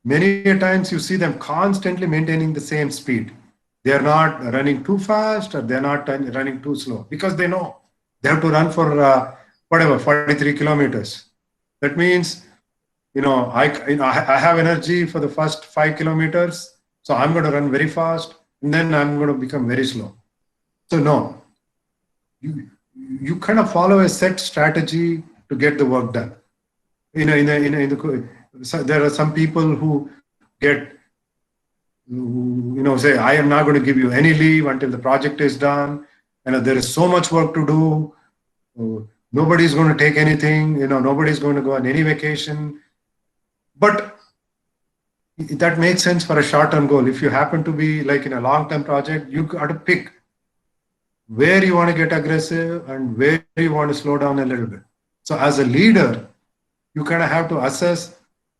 many times you see them constantly maintaining the same speed. They're not running too fast or they're not running too slow because they know they have to run for 43 kilometers. That means, I have energy for the first 5 kilometers, so I'm going to run very fast and then I'm going to become very slow. So no, you kind of follow a set strategy to get the work done. So there are some people who get, say, I am not going to give you any leave until the project is done. There is so much work to do. Nobody's going to take anything. Nobody's going to go on any vacation. But that makes sense for a short-term goal. If you happen to be like in a long-term project, you got to pick where you want to get aggressive and where you want to slow down a little bit. So as a leader, you kind of have to assess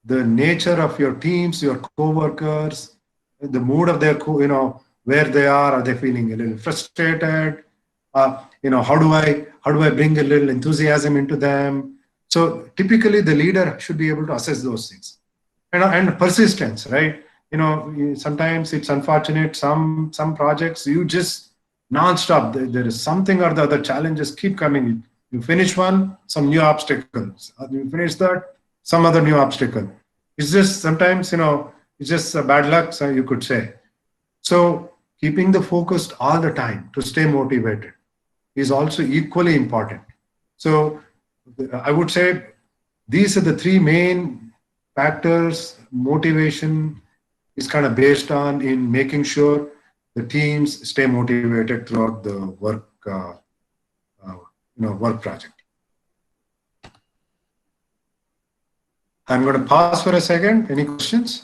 the nature of your teams, your co-workers, the mood of their where they are they feeling a little frustrated? How do I bring a little enthusiasm into them? So typically the leader should be able to assess those things. And persistence, right? Sometimes it's unfortunate, some projects you just non-stop, there is something or the other, challenges keep coming. You finish one, some new obstacles. You finish that, some other new obstacle. It's just sometimes, it's just a bad luck, so you could say. So keeping the focus all the time to stay motivated is also equally important. So I would say these are the three main factors motivation is kind of based on in making sure the teams stay motivated throughout the work, work project. I'm going to pause for a second. Any questions?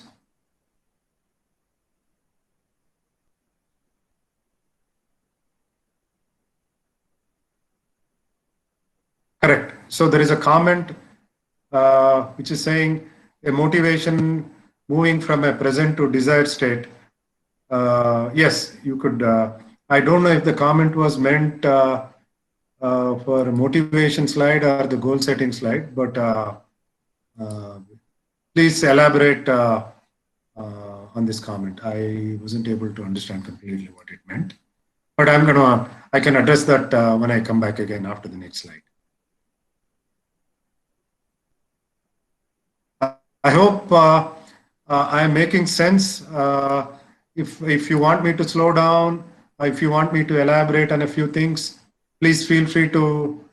Correct. So there is a comment which is saying a motivation moving from a present to desired state. Yes, you could. I don't know if the comment was meant for a motivation slide or the goal setting slide, but please elaborate on this comment. I wasn't able to understand completely what it meant, but I can address that when I come back again after the next slide. I hope I am making sense. If you want me to slow down, if you want me to elaborate on a few things, please feel free to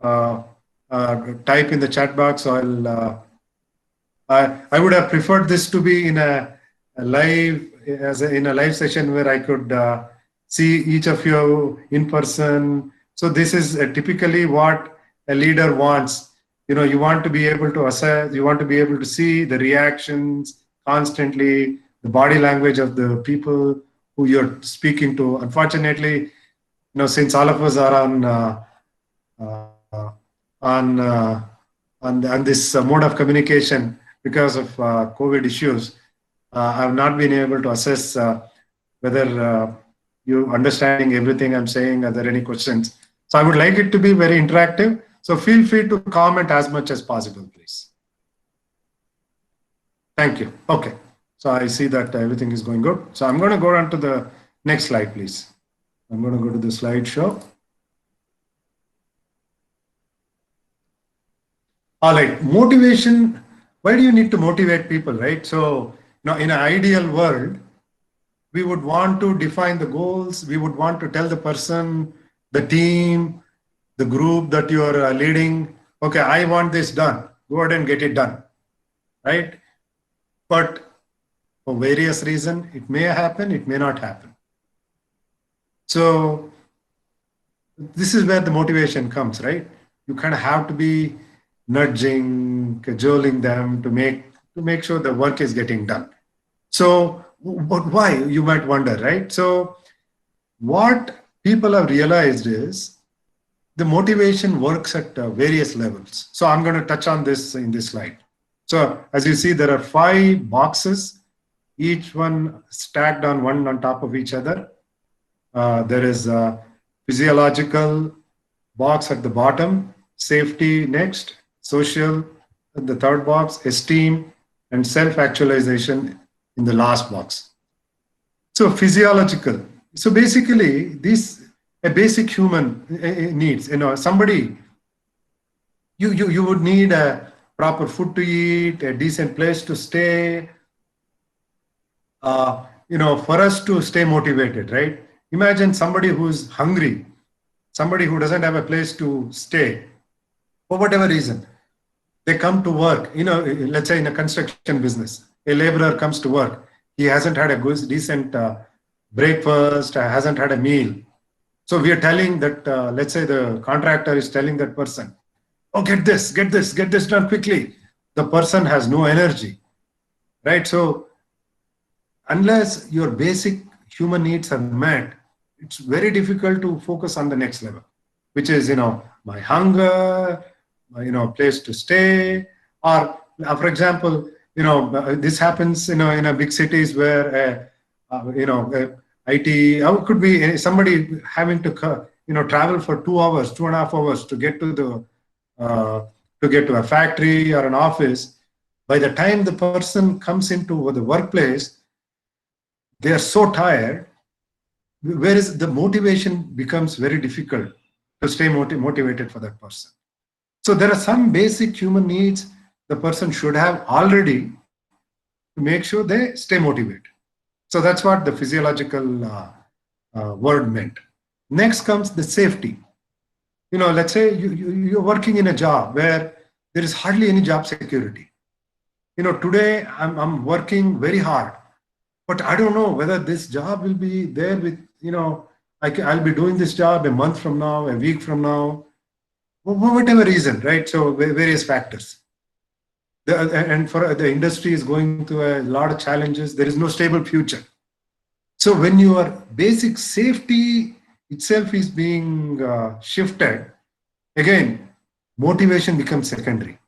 type in the chat box. I would have preferred this to be in a live session where I could see each of you in person. So this is typically what a leader wants. You want to be able to assess, you want to be able to see the reactions constantly, the body language of the people who you're speaking to. Unfortunately, since all of us are on this mode of communication because of COVID issues, I've not been able to assess whether you understanding everything I'm saying. Are there any questions? So I would like it to be very interactive. So feel free to comment as much as possible, please. Thank you. Okay. So I see that everything is going good. So I'm going to go on to the next slide, please. I'm going to go to the slideshow. All right, motivation. Why do you need to motivate people, right? So, in an ideal world, we would want to define the goals. We would want to tell the person, the team, the group that you are leading, okay, I want this done. Go ahead and get it done, right? But for various reasons, it may happen, it may not happen. So this is where the motivation comes, right? You kind of have to be nudging, cajoling them to make sure the work is getting done. So, but why, you might wonder, right? So what people have realized is the motivation works at various levels. So I'm going to touch on this in this slide. So as you see, there are 5 boxes, each one stacked on one on top of each other. There is a physiological box at the bottom, safety next, social in the third box, esteem, and self-actualization in the last box. So physiological. So basically, this a basic human needs. Somebody, you would need a proper food to eat, a decent place to stay. For us to stay motivated, right? Imagine somebody who's hungry, somebody who doesn't have a place to stay, for whatever reason. They come to work, let's say in a construction business, a laborer comes to work. He hasn't had a good, decent breakfast, hasn't had a meal. So we are telling that, let's say the contractor is telling that person, oh, get this done quickly. The person has no energy, right? So unless your basic human needs are met, it's very difficult to focus on the next level, which is, my hunger, place to stay, or for example, this happens, in a big cities where, IT, how could be somebody having to, travel for 2 hours, 2.5 hours to get to a factory or an office. By the time the person comes into the workplace, they are so tired, whereas the motivation becomes very difficult to stay motivated for that person. So there are some basic human needs the person should have already to make sure they stay motivated. So that's what the physiological word meant. Next comes the safety. Let's say you're working in a job where there is hardly any job security. Today I'm working very hard, but I don't know whether this job will be there with, I'll be doing this job a month from now, a week from now, whatever reason, right? So various factors. And for the industry is going through a lot of challenges. There is no stable future. So when your basic safety itself is being shifted, again, motivation becomes secondary.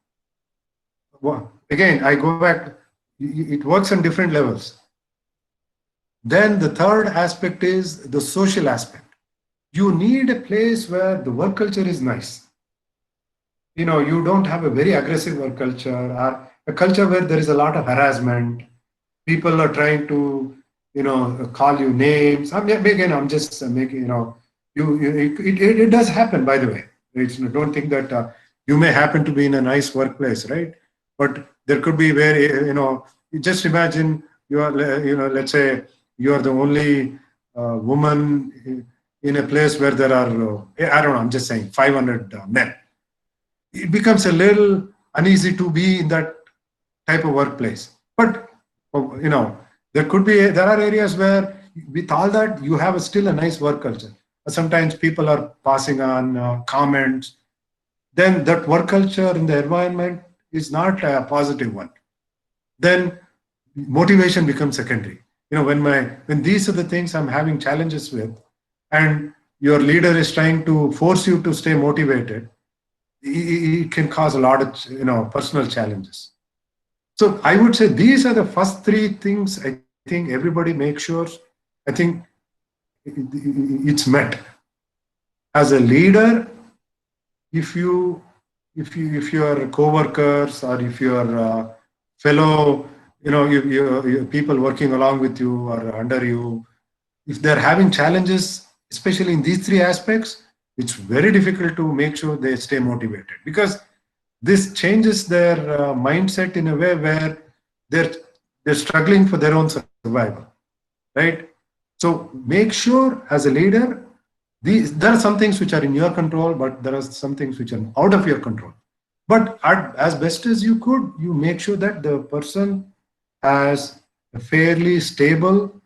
Well, again, I go back, it works on different levels. Then the third aspect is the social aspect. You need a place where the work culture is nice. You don't have a very aggressive work culture, or a culture where there is a lot of harassment. People are trying to, call you names. I'm just making, it does happen, by the way. Don't think that you may happen to be in a nice workplace, right? But there could be where, you just imagine you are, let's say you are the only woman in a place where there are, I don't know, I'm just saying 500 men. It becomes a little uneasy to be in that type of workplace. But, there are areas where with all that, you have still a nice work culture. Sometimes people are passing on comments. Then that work culture in the environment is not a positive one. Then motivation becomes secondary. When these are the things I'm having challenges with, and your leader is trying to force you to stay motivated, it can cause a lot of personal challenges. So I would say these are the first 3 things I think everybody makes sure. I think it's met. As a leader, if your co-workers or if your fellow people working along with you or under you, if they're having challenges, especially in these three aspects, it's very difficult to make sure they stay motivated, because this changes their mindset in a way where they're struggling for their own survival, right? So make sure as a leader, there are some things which are in your control, but there are some things which are out of your control. But as best as you could, you make sure that the person has a fairly stable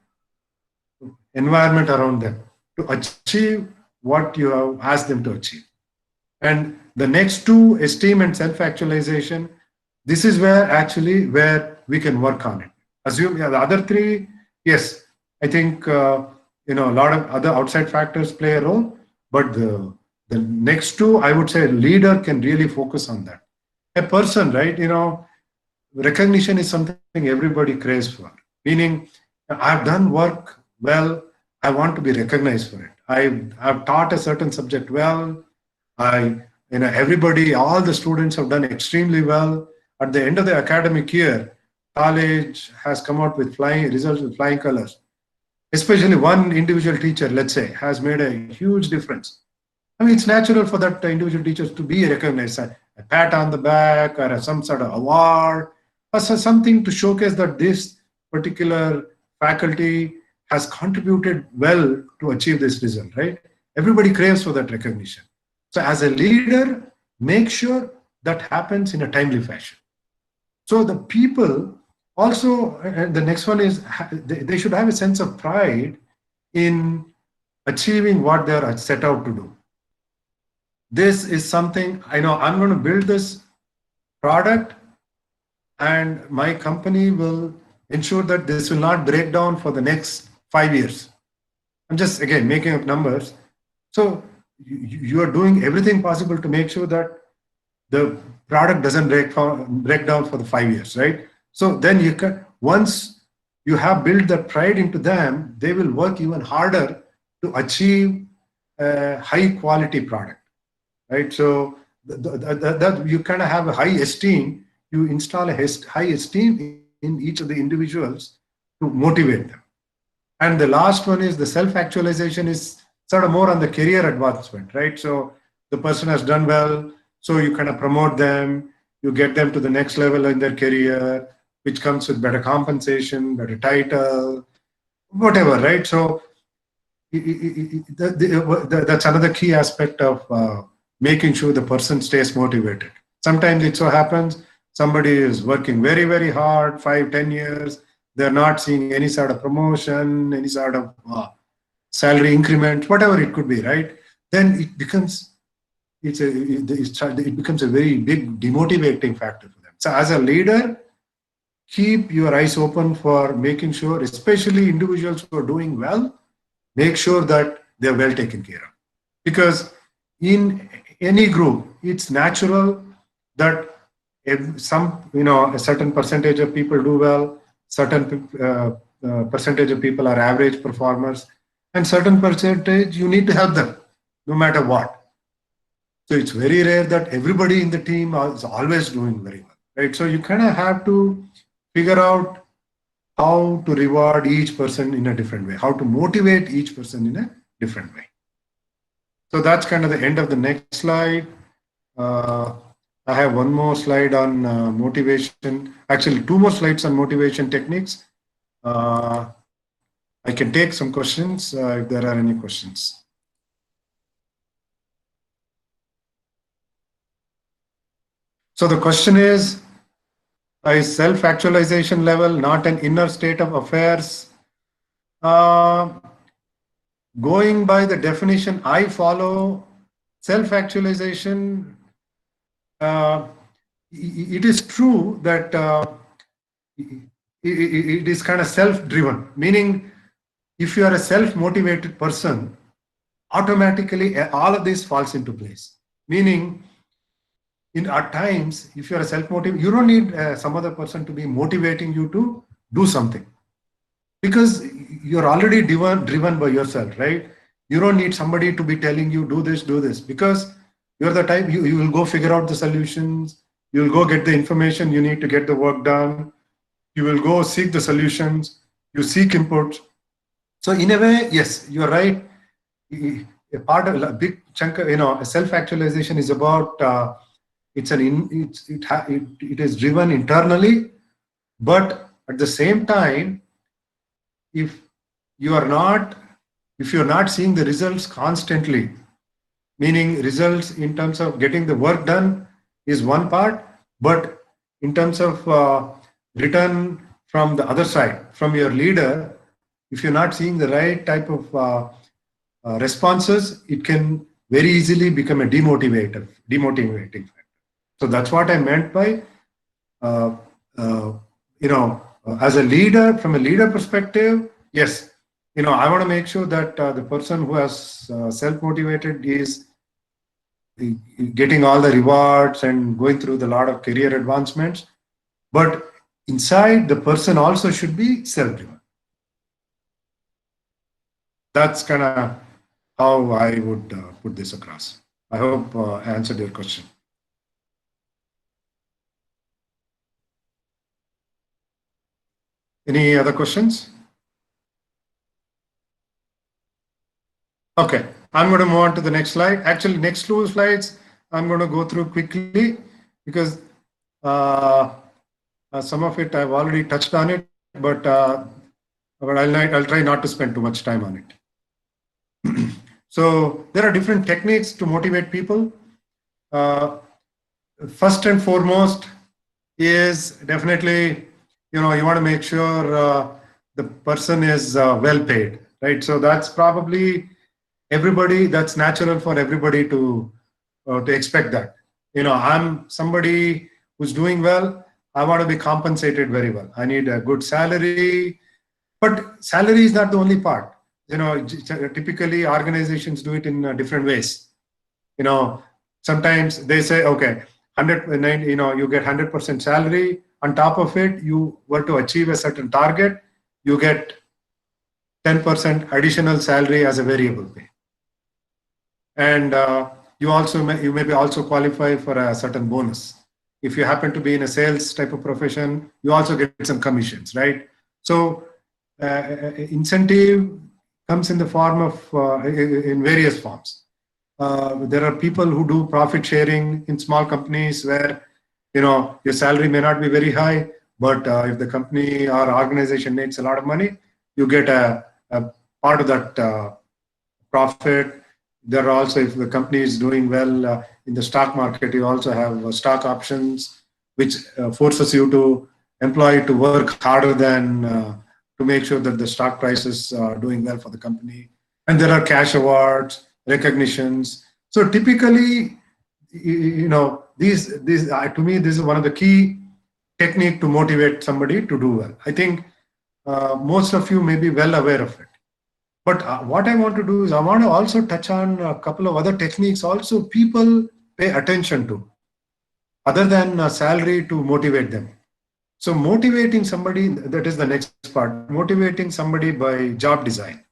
environment around them to achieve what you have asked them to achieve. And the next two, esteem and self-actualization, this is where we can work on it. Assume the other three, yes, I think a lot of other outside factors play a role, but the next two, I would say a leader can really focus on that. A person, right? Recognition is something everybody craves for. Meaning, I've done work well, I want to be recognized for it. I've taught a certain subject well. Everybody, all the students have done extremely well. At the end of the academic year, college has come out with results with flying colors. Especially one individual teacher, let's say, has made a huge difference. I mean, it's natural for that individual teachers to be recognized, a pat on the back or some sort of award, or something to showcase that this particular faculty has contributed well to achieve this result, right? Everybody craves for that recognition. So as a leader, make sure that happens in a timely fashion. So the people also, and the next one is, they should have a sense of pride in achieving what they are set out to do. This is something, I know I'm going to build this product and my company will ensure that this will not break down for the next 5 years. I'm just, again, making up numbers. So you are doing everything possible to make sure that the product doesn't break down for the 5 years, right? So then you can, once you have built that pride into them, they will work even harder to achieve a high quality product, right? So that you kind of have a high esteem, you install a high esteem in each of the individuals to motivate them. And the last one is the self-actualization is sort of more on the career advancement, right? So the person has done well, so you kind of promote them, you get them to the next level in their career, which comes with better compensation, better title, whatever, right? So that's another key aspect of making sure the person stays motivated. Sometimes it so happens somebody is working very, very hard, 5-10 years, they're not seeing any sort of promotion, any sort of salary increment, whatever it could be, right? Then it becomes it becomes a very big demotivating factor for them. So as a leader, keep your eyes open for making sure, especially individuals who are doing well, make sure that they're well taken care of. Because in any group, it's natural that if a certain percentage of people do well, certain percentage of people are average performers, and certain percentage you need to help them no matter what. So it's very rare that everybody in the team is always doing very well, right? So you kind of have to figure out how to reward each person in a different way, how to motivate each person in a different way. So that's kind of the end of the next slide. I have one more slide on motivation. Actually, 2 more slides on motivation techniques. I can take some questions if there are any questions. So the question is self-actualization level not an inner state of affairs? Going by the definition I follow, self-actualization, it is true that it is kind of self-driven, meaning if you are a self-motivated person, automatically all of this falls into place. Meaning, at times, if you are a self-motivated, you don't need some other person to be motivating you to do something, because you're already driven by yourself, right? You don't need somebody to be telling you do this, because you're the type, you will go figure out the solutions, you'll go get the information you need to get the work done. You will go seek the solutions, you seek inputs. So in a way, yes, you're right. A part of a big chunk of, a self-actualization is about, it is driven internally, but at the same time, if you're not seeing the results constantly, meaning results in terms of getting the work done is one part, but in terms of return from the other side, from your leader, if you're not seeing the right type of responses, it can very easily become a demotivating factor. So that's what I meant by, as a leader, from a leader perspective, yes, I want to make sure that the person who has self-motivated is getting all the rewards and going through the lot of career advancements. But inside, the person also should be self-driven. That's kind of how I would put this across. I hope I answered your question. Any other questions? Okay, I'm going to move on to the next slide. Actually, next two slides I'm going to go through quickly because some of it I've already touched on it, but I'll try not to spend too much time on it. So there are different techniques to motivate people. First and foremost is definitely, you want to make sure the person is well paid, right? So that's probably everybody, that's natural for everybody to expect that. I'm somebody who's doing well. I want to be compensated very well. I need a good salary, but salary is not the only part. Typically organizations do it in different ways. Sometimes they say, okay, 100, you get 100% salary. On top of it, you were to achieve a certain target, you get 10% additional salary as a variable pay. And you maybe also qualify for a certain bonus. If you happen to be in a sales type of profession, you also get some commissions, right? So incentive comes in the form of in various forms. There are people who do profit sharing in small companies where your salary may not be very high, but if the company or organization makes a lot of money, you get a part of that profit. There are also, if the company is doing well in the stock market, you also have stock options, which forces you to employ to work harder than to make sure that the stock prices are doing well for the company. And there are cash awards, recognitions. So typically, these to me, this is one of the key technique to motivate somebody to do well. I think most of you may be well aware of it. But what I want to do is I want to also touch on a couple of other techniques also people pay attention to, other than salary, to motivate them. So motivating somebody, that is the next part, motivating somebody by job design.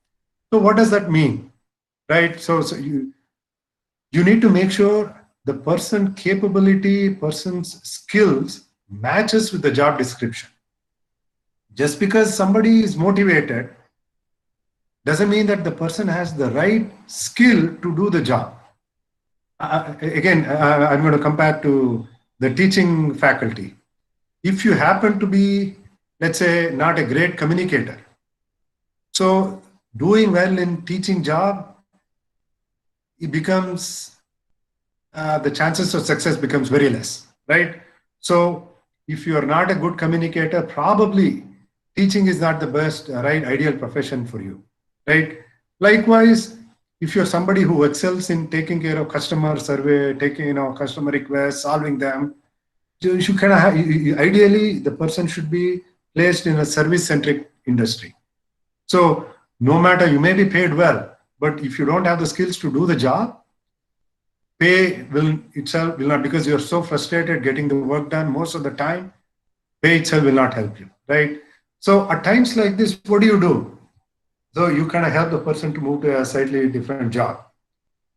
So what does that mean, right? So you need to make sure the person's skills matches with the job description. Just because somebody is motivated doesn't mean that the person has the right skill to do the job. Again, I'm going to come back to the teaching faculty. If you happen to be, let's say, not a great communicator, so doing well in teaching job, it becomes, the chances of success becomes very less, right? So if you are not a good communicator, probably teaching is not the best, right, ideal profession for you. Right. Likewise, if you're somebody who excels in taking care of customer survey, taking customer requests, solving them, you should kind of have, ideally the person should be placed in a service-centric industry. So no matter, you may be paid well, but if you don't have the skills to do the job, pay itself will not, because you're so frustrated getting the work done most of the time, pay itself will not help you, right? So at times like this, what do? So you kind of help the person to move to a slightly different job,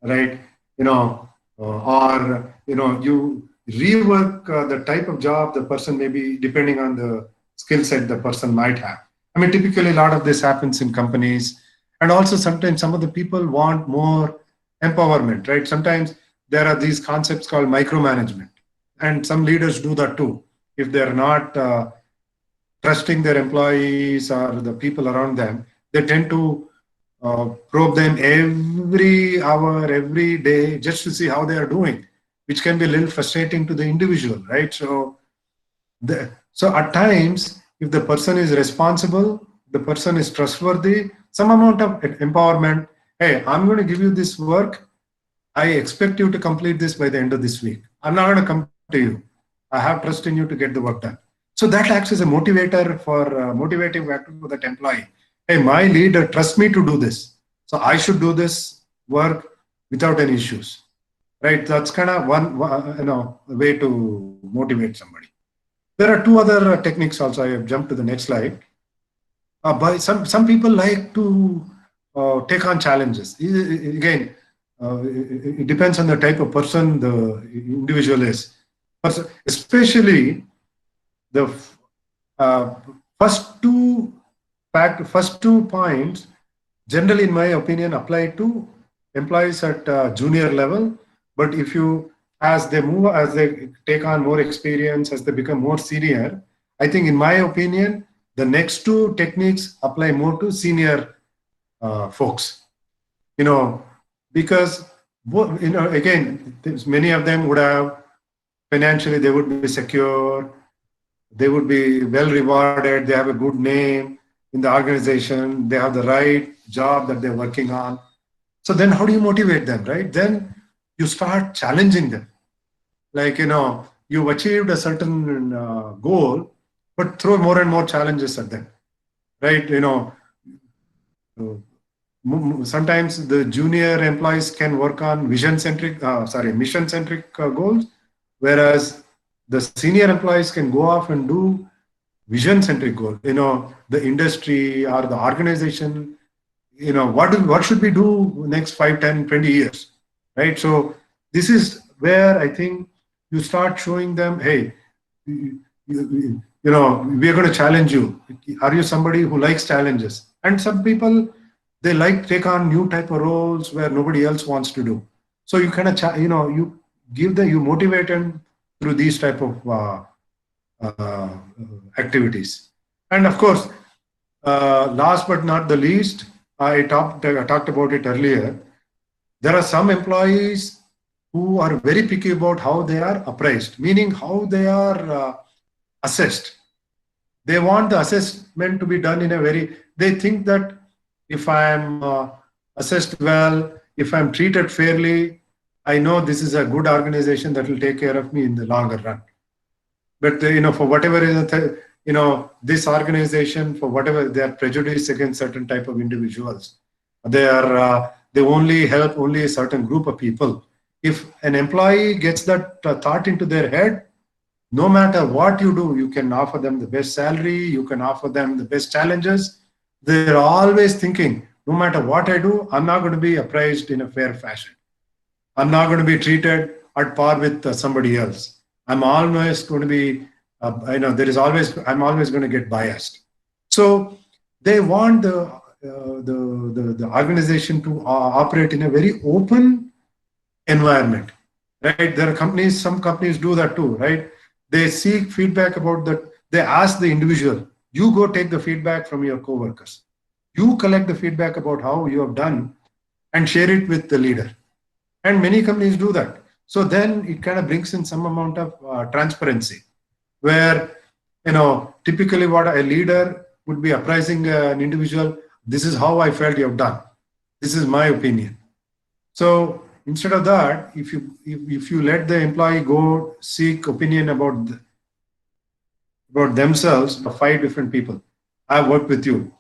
right? Or you rework the type of job the person may be, depending on the skill set the person might have. I mean, typically a lot of this happens in companies, and also sometimes some of the people want more empowerment, right? Sometimes there are these concepts called micromanagement, and some leaders do that too. If they're not trusting their employees or the people around them, they tend to probe them every hour, every day, just to see how they are doing, which can be a little frustrating to the individual, right? So at times, if the person is responsible, the person is trustworthy, some amount of empowerment. Hey, I'm going to give you this work. I expect you to complete this by the end of this week. I'm not going to come to you. I have trust in you to get the work done. So that acts as a motivator for motivating factor for that employee. Hey, my leader trusts me to do this, so I should do this work without any issues, right? That's kind of one way to motivate somebody. There are two other techniques also. I have jumped to the next slide. By some people like to take on challenges. Again, it depends on the type of person the individual is. Especially the first two points, generally, in my opinion, apply to employees at junior level. But if you, as they move, as they take on more experience, as they become more senior, I think, in my opinion, the next two techniques apply more to senior folks. Because again, many of them would have financially, they would be secure, they would be well rewarded, they have a good name in the organization, they have the right job that they're working on. So then how do you motivate them, right? Then you start challenging them. Like, you've achieved a certain goal, but throw more and more challenges at them, right? Sometimes the junior employees can work on mission-centric goals, whereas the senior employees can go off and do vision-centric goals. The industry or the organization, what should we do next 5, 10, 20 years, right? So this is where I think you start showing them, hey, we are going to challenge you. Are you somebody who likes challenges? And some people, they like take on new type of roles where nobody else wants to do. So you kind of, you motivate them through these type of activities. And of course, last but not the least, I talked about it earlier. There are some employees who are very picky about how they are appraised, meaning how they are assessed. They want the assessment to be done in a they think that if I'm assessed well, if I'm treated fairly, I know this is a good organization that will take care of me in the longer run. But for whatever reason, this organization, for whatever they are prejudiced against certain type of individuals, they only help only a certain group of people. If an employee gets that thought into their head, no matter what you do, you can offer them the best salary, you can offer them the best challenges. They're always thinking, no matter what I do, I'm not going to be appraised in a fair fashion. I'm not going to be treated at par with somebody else. I'm always going to be, I'm always going to get biased. So they want the organization to operate in a very open environment, right? There are some companies do that too, right? They seek feedback about that. They ask the individual, you go take the feedback from your coworkers. You collect the feedback about how you have done and share it with the leader. And many companies do that. So then it kind of brings in some amount of transparency, where, typically what a leader would be apprising an individual, this is how I felt you have done. This is my opinion. So instead of that, if you let the employee go seek opinion about themselves, 5 different people, I've worked with you.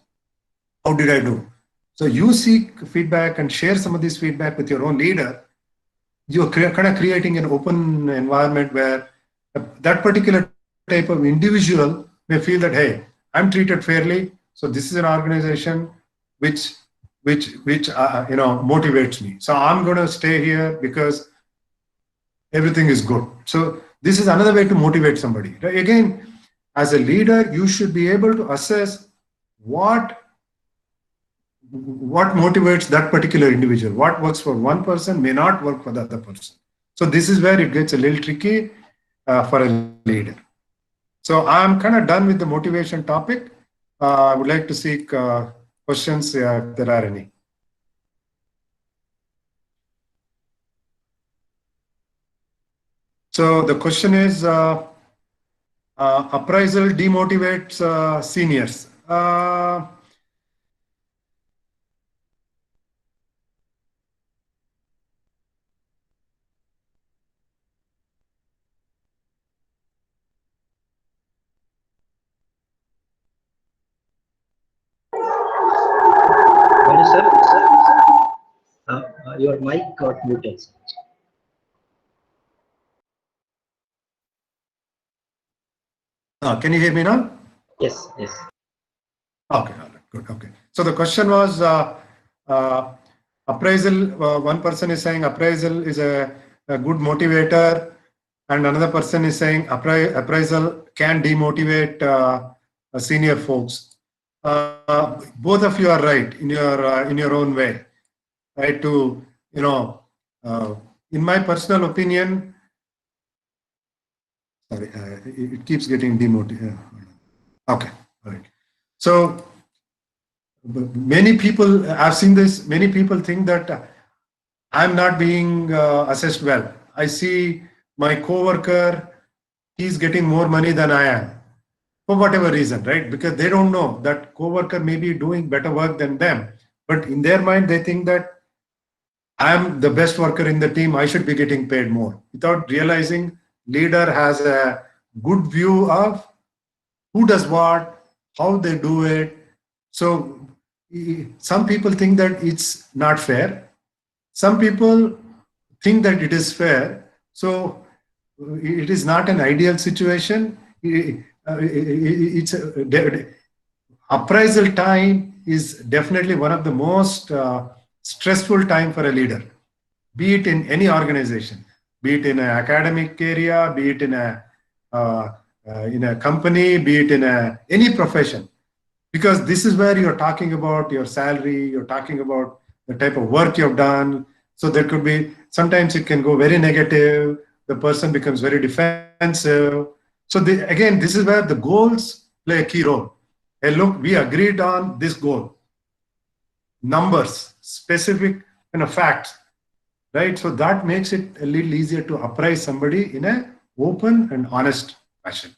How did I do? So you seek feedback and share some of this feedback with your own leader. You're kind of creating an open environment where that particular type of individual may feel that, hey, I'm treated fairly. So this is an organization which motivates me. So I'm going to stay here because everything is good. So this is another way to motivate somebody. Again, as a leader, you should be able to assess what motivates that particular individual. What works for one person may not work for the other person. So this is where it gets a little tricky for a leader. So I'm kind of done with the motivation topic. I would like to seek questions if there are any. So the question is, appraisal demotivates seniors. Hello, sir. Your mic got muted. Can you hear me now? Yes, yes. Okay, all right, good. Okay. So the question was appraisal. One person is saying appraisal is a good motivator, and another person is saying appraisal can demotivate senior folks. Both of you are right in your own way, right? To in my personal opinion, sorry, it keeps getting demotivated. Okay, all right. So many people, I've seen this, many people think that I'm not being assessed well. I see my coworker, he's getting more money than I am for whatever reason, right? Because they don't know that coworker may be doing better work than them. But in their mind, they think that I'm the best worker in the team, I should be getting paid more, without realizing leader has a good view of who does what, how they do it. So some people think that it's not fair. Some people think that it is fair. So it is not an ideal situation. It's appraisal time is definitely one of the most stressful time for a leader, be it in any organization, be it in an academic area, be it in a company, be it in any profession. Because this is where you're talking about your salary, you're talking about the type of work you've done. So there could be, sometimes it can go very negative, the person becomes very defensive. So again, this is where the goals play a key role. Hey, look, we agreed on this goal. Numbers, specific facts, right? So that makes it a little easier to appraise somebody in an open and honest fashion.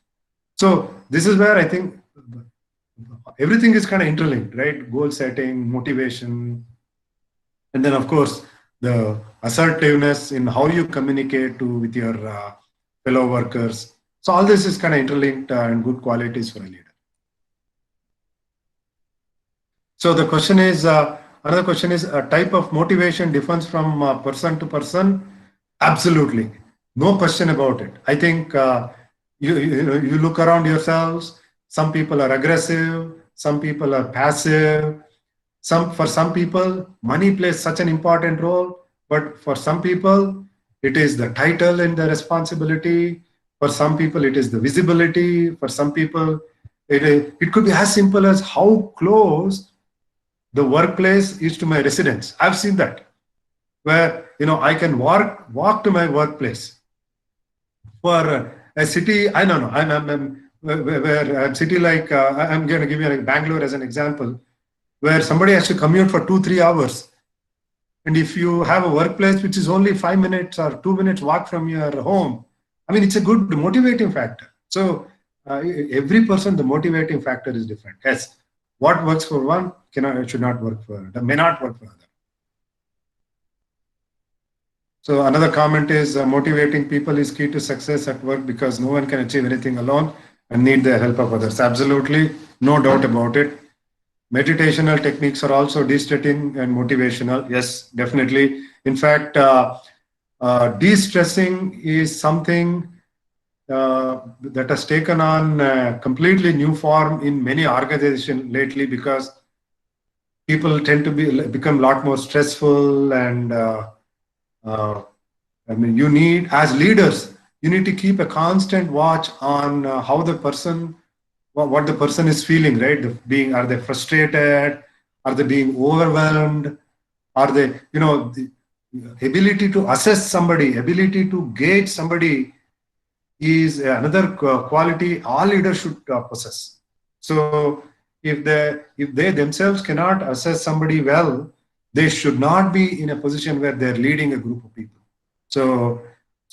So this is where I think everything is kind of interlinked, right? Goal setting, motivation, and then of course the assertiveness in how you communicate with your fellow workers. So all this is kind of interlinked and good qualities for a leader. So the question is, another question is, a type of motivation differs from person to person? Absolutely, no question about it. I think you look around yourselves. Some people are aggressive, some people are passive. For some people, money plays such an important role, but for some people, it is the title and the responsibility. For some people, it is the visibility. For some people, it could be as simple as how close the workplace is to my residence. I've seen that, where I can walk to my workplace. For a city, I don't know, where a city like I'm going to give you like Bangalore as an example, where somebody has to commute for 2-3 hours, and if you have a workplace which is only 5 minutes or 2 minutes walk from your home, I mean, it's a good motivating factor. So every person, the motivating factor is different. Yes, what works for one should not work for, may not work for other. So another comment is motivating people is key to success at work because no one can achieve anything alone and need the help of others. Absolutely, no doubt about it. Meditational techniques are also de-stressing and motivational. Yes, definitely. In fact, de-stressing is something that has taken on a completely new form in many organizations lately, because people tend to become a lot more stressful, and I mean, you need, as leaders, you need to keep a constant watch on how the person what the person is feeling, right? Are they frustrated? Are they being overwhelmed? Are they, the ability to assess somebody, ability to gauge somebody is another quality all leaders should possess. So if they themselves cannot assess somebody well, they should not be in a position where they're leading a group of people. So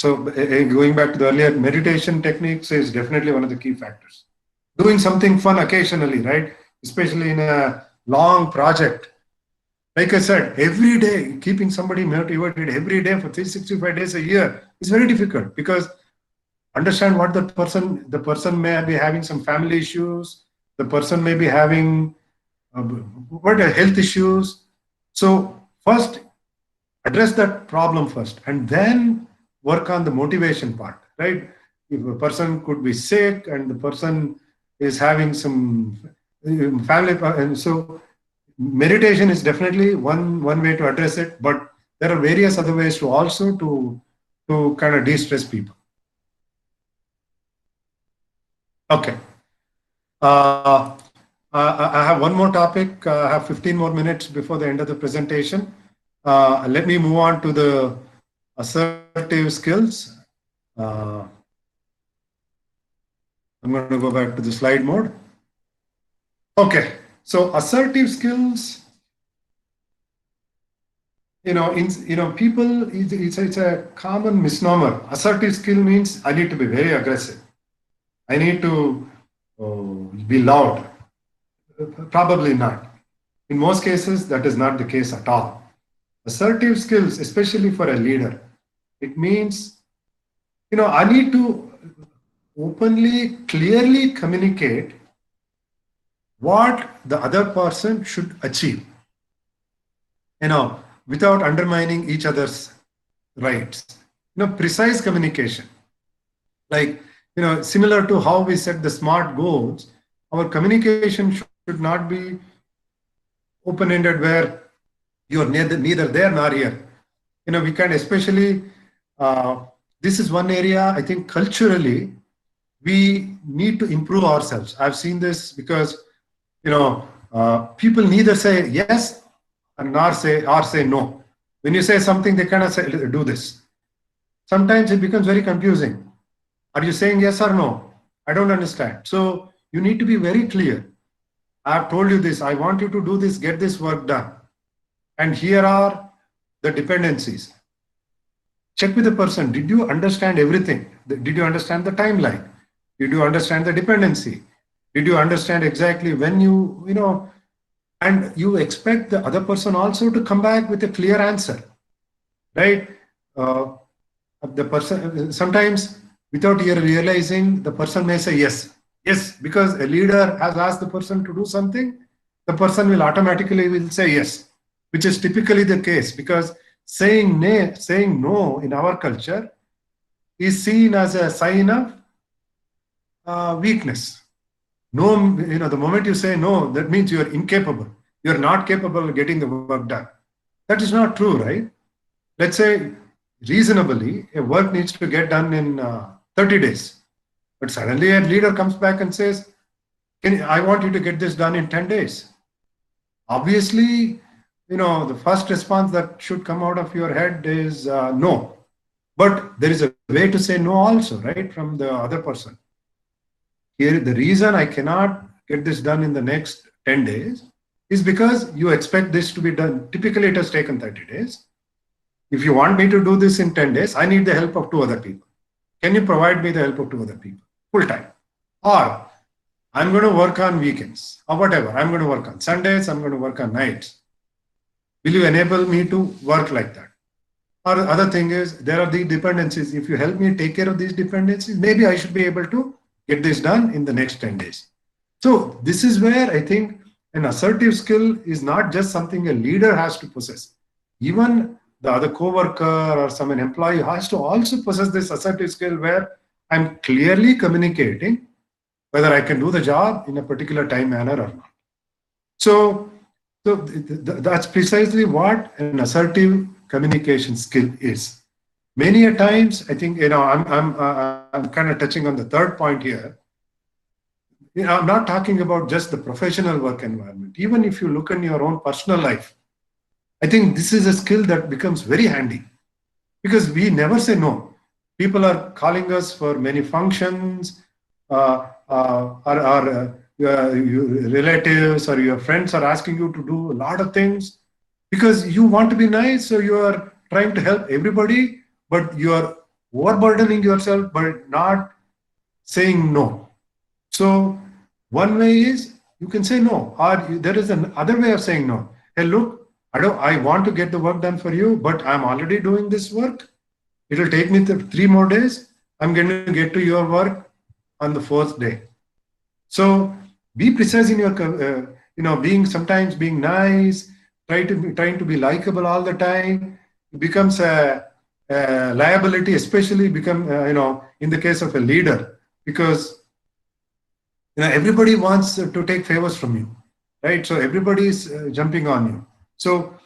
going back to the earlier, meditation techniques is definitely one of the key factors. Doing something fun occasionally, right? Especially in a long project. Like I said, every day, keeping somebody motivated every day for 365 days a year is very difficult, because understand what the person may be having some family issues, the person may be having what are health issues. So first address that problem first, and then work on the motivation part, right? If a person could be sick and the person is having some family, and so meditation is definitely one way to address it, but there are various other ways to also to kind of de-stress people. Okay. I have one more topic. I have 15 more minutes before the end of the presentation. Let me move on to the assertive skills. I'm going to go back to the slide mode. Okay. So assertive skills, people, it's a common misnomer. Assertive skill means I need to be very aggressive. I need to be loud. Probably not. In most cases, that is not the case at all. Assertive skills, especially for a leader, it means, I need to openly, clearly communicate what the other person should achieve, without undermining each other's rights. Precise communication. Like, similar to how we set the SMART goals, our communication should not be open-ended where you're neither there nor here. We can especially, this is one area I think culturally we need to improve ourselves. I've seen this because, people neither say yes nor say no. When you say something, they kind of say, do this. Sometimes it becomes very confusing. Are you saying yes or no? I don't understand. So you need to be very clear. I have told you this. I want you to do this, get this work done. And here are the dependencies. Check with the person. Did you understand everything? Did you understand the timeline? Did you understand the dependency? Did you understand exactly when and you expect the other person also to come back with a clear answer, right? The person, sometimes without realizing, the person may say yes. Yes, because a leader has asked the person to do something, the person will automatically say yes, which is typically the case, because saying no in our culture is seen as a sign of weakness. No, the moment you say no, that means you are incapable. You're not capable of getting the work done. That is not true, right? Let's say reasonably, a work needs to get done in 30 days. But suddenly a leader comes back and says, I want you to get this done in 10 days. Obviously, the first response that should come out of your head is no. But there is a way to say no also, right, from the other person. Here, the reason I cannot get this done in the next 10 days is because you expect this to be done. Typically, it has taken 30 days. If you want me to do this in 10 days, I need the help of 2 other people. Can you provide me the help of 2 other people full time? Or I'm going to work on weekends or whatever. I'm going to work on Sundays. I'm going to work on nights. Will you enable me to work like that? Or the other thing is, there are the dependencies. If you help me take care of these dependencies, maybe I should be able to get this done in the next 10 days. So this is where I think an assertive skill is not just something a leader has to possess. Even the other coworker or an employee has to also possess this assertive skill where I'm clearly communicating whether I can do the job in a particular time manner or not. So that's precisely what an assertive communication skill is. Many a times, I think, I'm kind of touching on the third point here. I'm not talking about just the professional work environment. Even if you look in your own personal life, I think this is a skill that becomes very handy because we never say no. People are calling us for many functions, or your relatives or your friends are asking you to do a lot of things because you want to be nice, so you are trying to help everybody, but you are overburdening yourself by not saying no. So one way is you can say no, or there is another way of saying no. Hey, look, I want to get the work done for you, but I'm already doing this work. It will take me 3 more days. I'm going to get to your work on the fourth day. So be precise in your, being sometimes being nice, trying to be likable all the time. It becomes a liability, especially in the case of a leader, because everybody wants to take favors from you, right? So everybody is jumping on you. So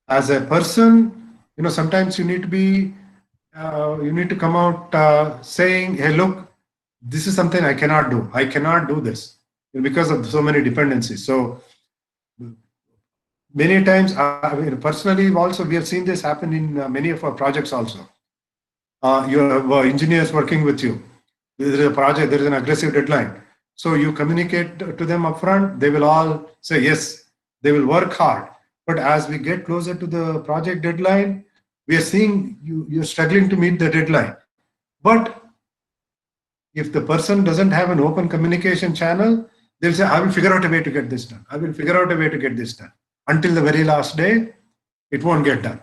as a person, sometimes you need to be, you need to come out saying, hey, look, this is something I cannot do. I cannot do this because of so many dependencies. So many times, personally also, we have seen this happen in many of our projects also. You have engineers working with you. There is a project, there is an aggressive deadline. So you communicate to them upfront, they will all say yes, they will work hard. But as we get closer to the project deadline, we are seeing you're struggling to meet the deadline. But if the person doesn't have an open communication channel, they'll say, I will figure out a way to get this done. I will figure out a way to get this done. Until the very last day, it won't get done.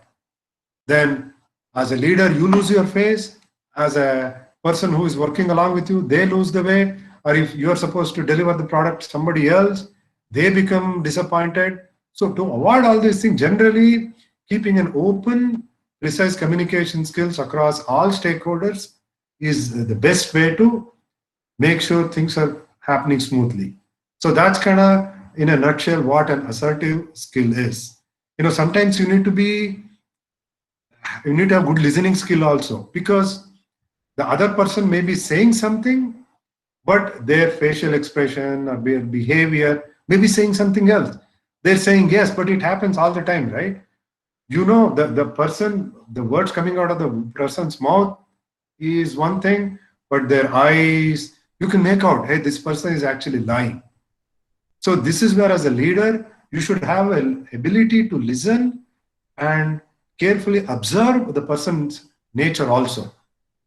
Then as a leader, you lose your face. As a person who is working along with you, they lose the way. Or if you're supposed to deliver the product to somebody else, they become disappointed. So to avoid all these things, generally keeping an open, precise communication skills across all stakeholders is the best way to make sure things are happening smoothly. So that's kind of, in a nutshell, what an assertive skill is. Sometimes you need to have good listening skill also, because the other person may be saying something, but their facial expression or their behavior may be saying something else. They're saying yes, but it happens all the time, right? The words coming out of the person's mouth is one thing, but their eyes, you can make out, hey, this person is actually lying. So this is where, as a leader, you should have an ability to listen and carefully observe the person's nature also.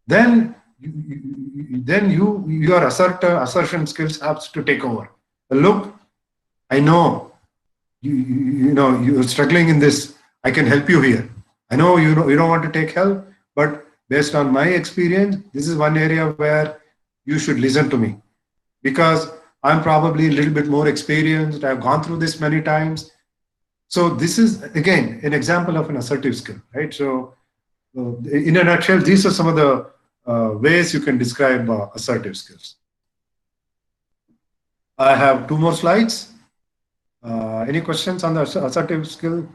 Then your assertion skills have to take over. Look, I know you're struggling in this. I can help you here. I know you don't want to take help, but based on my experience, this is one area where you should listen to me, because I'm probably a little bit more experienced. I've gone through this many times. So this is, again, an example of an assertive skill, right? So in a nutshell, these are some of the ways you can describe assertive skills. I have 2 more slides. Any questions on the assertive skill?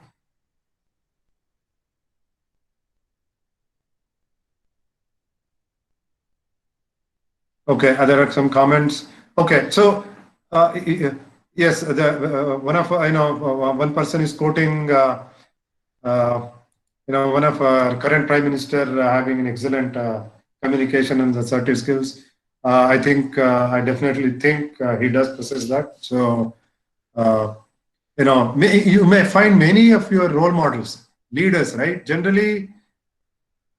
Okay, there are some comments. Okay, so yes, one person is quoting one of our current Prime Minister having an excellent communication and assertive skills. I definitely think he does possess that. So you may find many of your role models, leaders, right? Generally,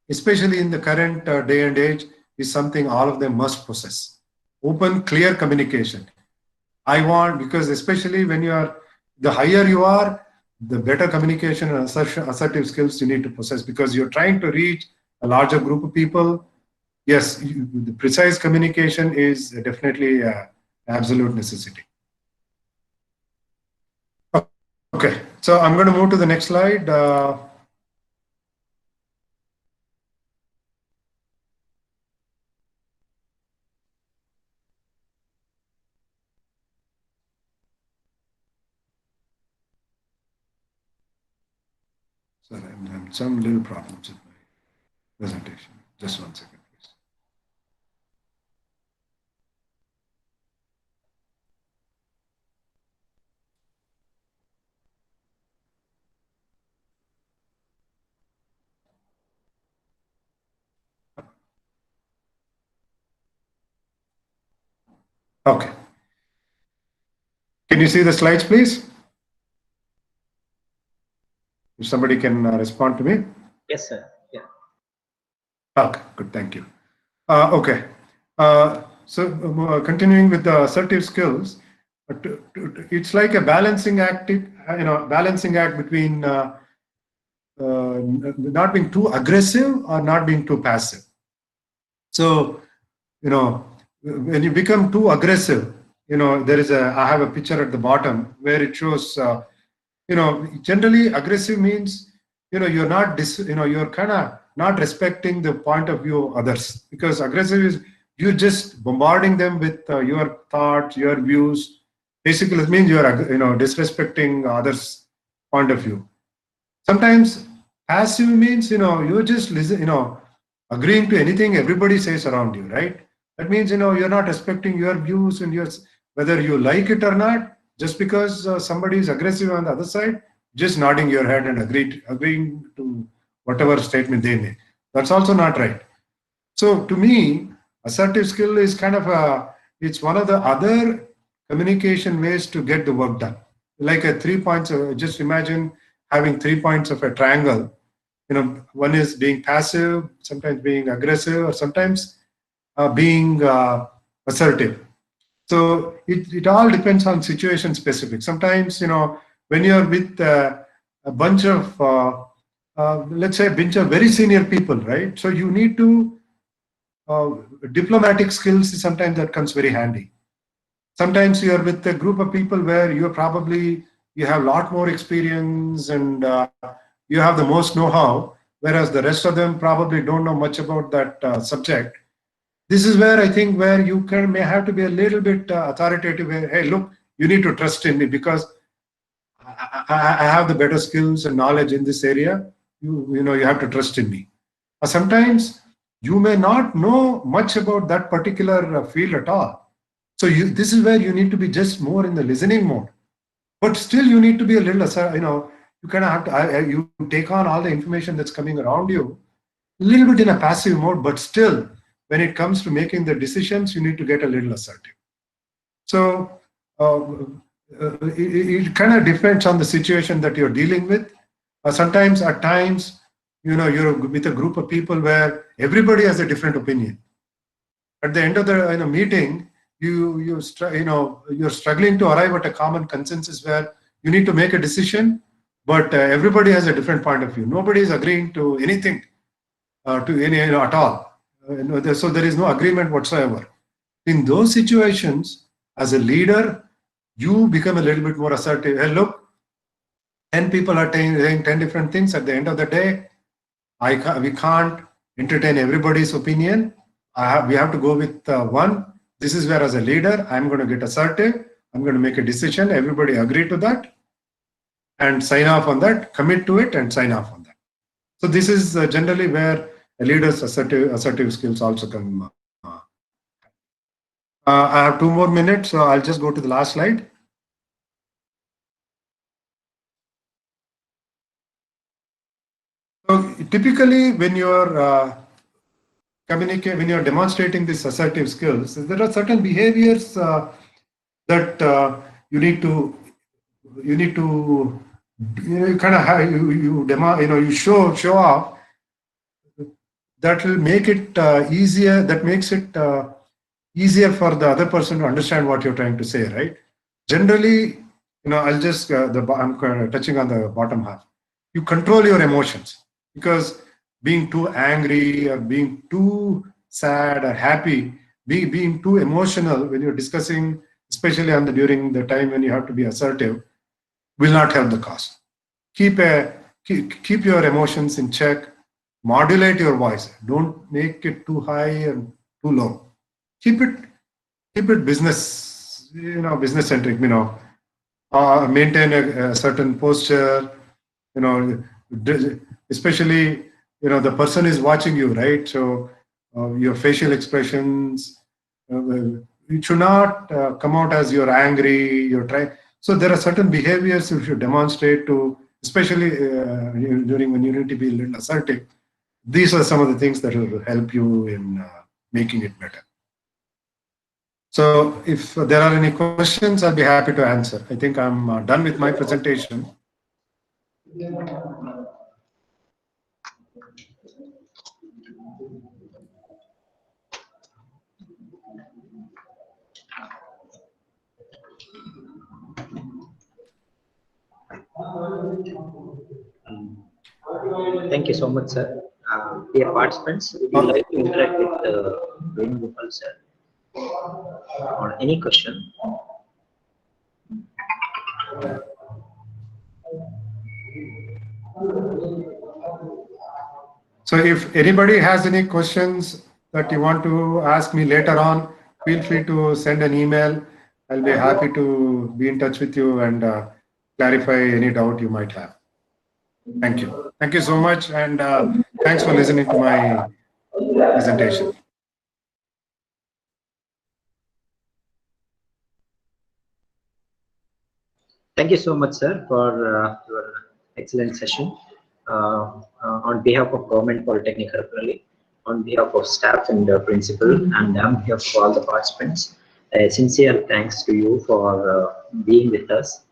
especially in the current day and age, is something all of them must possess. Open, clear communication. Because especially when the higher you are, the better communication and assertive skills you need to possess, because you're trying to reach a larger group of people. Yes, the precise communication is definitely an absolute necessity. Okay, so I'm going to move to the next slide. Sorry, I'm having some little problems with my presentation. Just one second, please. Okay. Can you see the slides, please? If somebody can respond to me. Yes, sir. Yeah. Okay, good. Thank you. Okay. So continuing with the assertive skills, it's like a balancing act. Balancing act between not being too aggressive or not being too passive. So, when you become too aggressive, I have a picture at the bottom where it shows, generally aggressive means, you're not, you're kind of not respecting the point of view of others, because aggressive is you're just bombarding them with your thoughts, your views. Basically, it means you're, disrespecting others' point of view. Sometimes passive means, you just listen, agreeing to anything everybody says around you, right? That means, you're not respecting your views and yours, whether you like it or not, just because somebody is aggressive on the other side, just nodding your head and agreeing to whatever statement they make. That's also not right. So to me, assertive skill is kind of it's one of the other communication ways to get the work done. Like a 3 points, just imagine having 3 points of a triangle. One is being passive, sometimes being aggressive, or sometimes being assertive. So it all depends on situation specific. Sometimes, when you're with a bunch of, let's say, a bunch of very senior people, right? So you need to, diplomatic skills is sometimes that comes very handy. Sometimes you're with a group of people where you have a lot more experience and you have the most know-how, whereas the rest of them probably don't know much about that subject. This is where I think where you may have to be a little bit authoritative. Hey, look, you need to trust in me because I have the better skills and knowledge in this area. You have to trust in me. Sometimes you may not know much about that particular field at all. So this is where you need to be just more in the listening mode. But still, you need to be a little, you kind of have to, you take on all the information that's coming around you, a little bit in a passive mode, but still, when it comes to making the decisions, you need to get a little assertive. So it kind of depends on the situation that you're dealing with. Sometimes, at times, you're with a group of people where everybody has a different opinion. At the end of the meeting, you're struggling to arrive at a common consensus where you need to make a decision, but everybody has a different point of view. Nobody is agreeing to anything at all. So there is no agreement whatsoever. In those situations, as a leader, you become a little bit more assertive. Hey, look, 10 people are saying 10 different things. At the end of the day, we can't entertain everybody's opinion. We have to go with one. This is where, as a leader, I'm going to get assertive. I'm going to make a decision. Everybody agree to that and sign off on that, commit to it and sign off on that. So this is generally where a leader's assertive skills also come. I have 2 more minutes, so I'll just go to the last slide. So typically, when you're when you're demonstrating these assertive skills, there are certain behaviors that you need to kind of have you show off. That will make it easier. That makes it easier for the other person to understand what you're trying to say, right? Generally, I'll just I'm kind of touching on the bottom half. You control your emotions, because being too angry or being too sad or happy, being too emotional when you're discussing, especially during the time when you have to be assertive, will not help the cause. Keep your emotions in check. Modulate your voice. Don't make it too high and too low. Keep it business, business centric. Maintain a certain posture. Especially the person is watching you, right? So your facial expressions, it should not come out as you're angry. You're trying. So there are certain behaviors you should demonstrate to, especially during when you need to be a little assertive. These are some of the things that will help you in making it better. So if there are any questions, I'll be happy to answer. I think I'm done with my presentation. Thank you so much, sir. Dear participants, would you like to interact with Venugopal, sir, or any question? So if anybody has any questions that you want to ask me later on, feel free to send an email. I'll be happy to be in touch with you and clarify any doubt you might have. Thank you. Thank you so much, and thanks for listening to my presentation. Thank you so much, sir, for your excellent session. On behalf of Government Polytechnic Harapalli, on behalf of staff and principal, and on behalf of all the participants, sincere thanks to you for being with us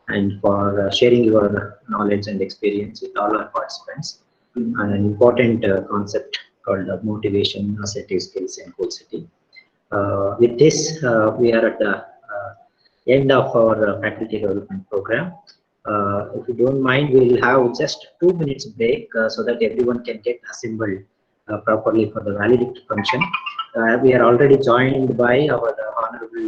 and for sharing your knowledge and experience with all our participants on an important concept called motivation, assertive skills, and goal setting. With this, we are at the end of our faculty development program. If you don't mind, we'll have just 2 minutes break so that everyone can get assembled properly for the valedictory function. We are already joined by our honorable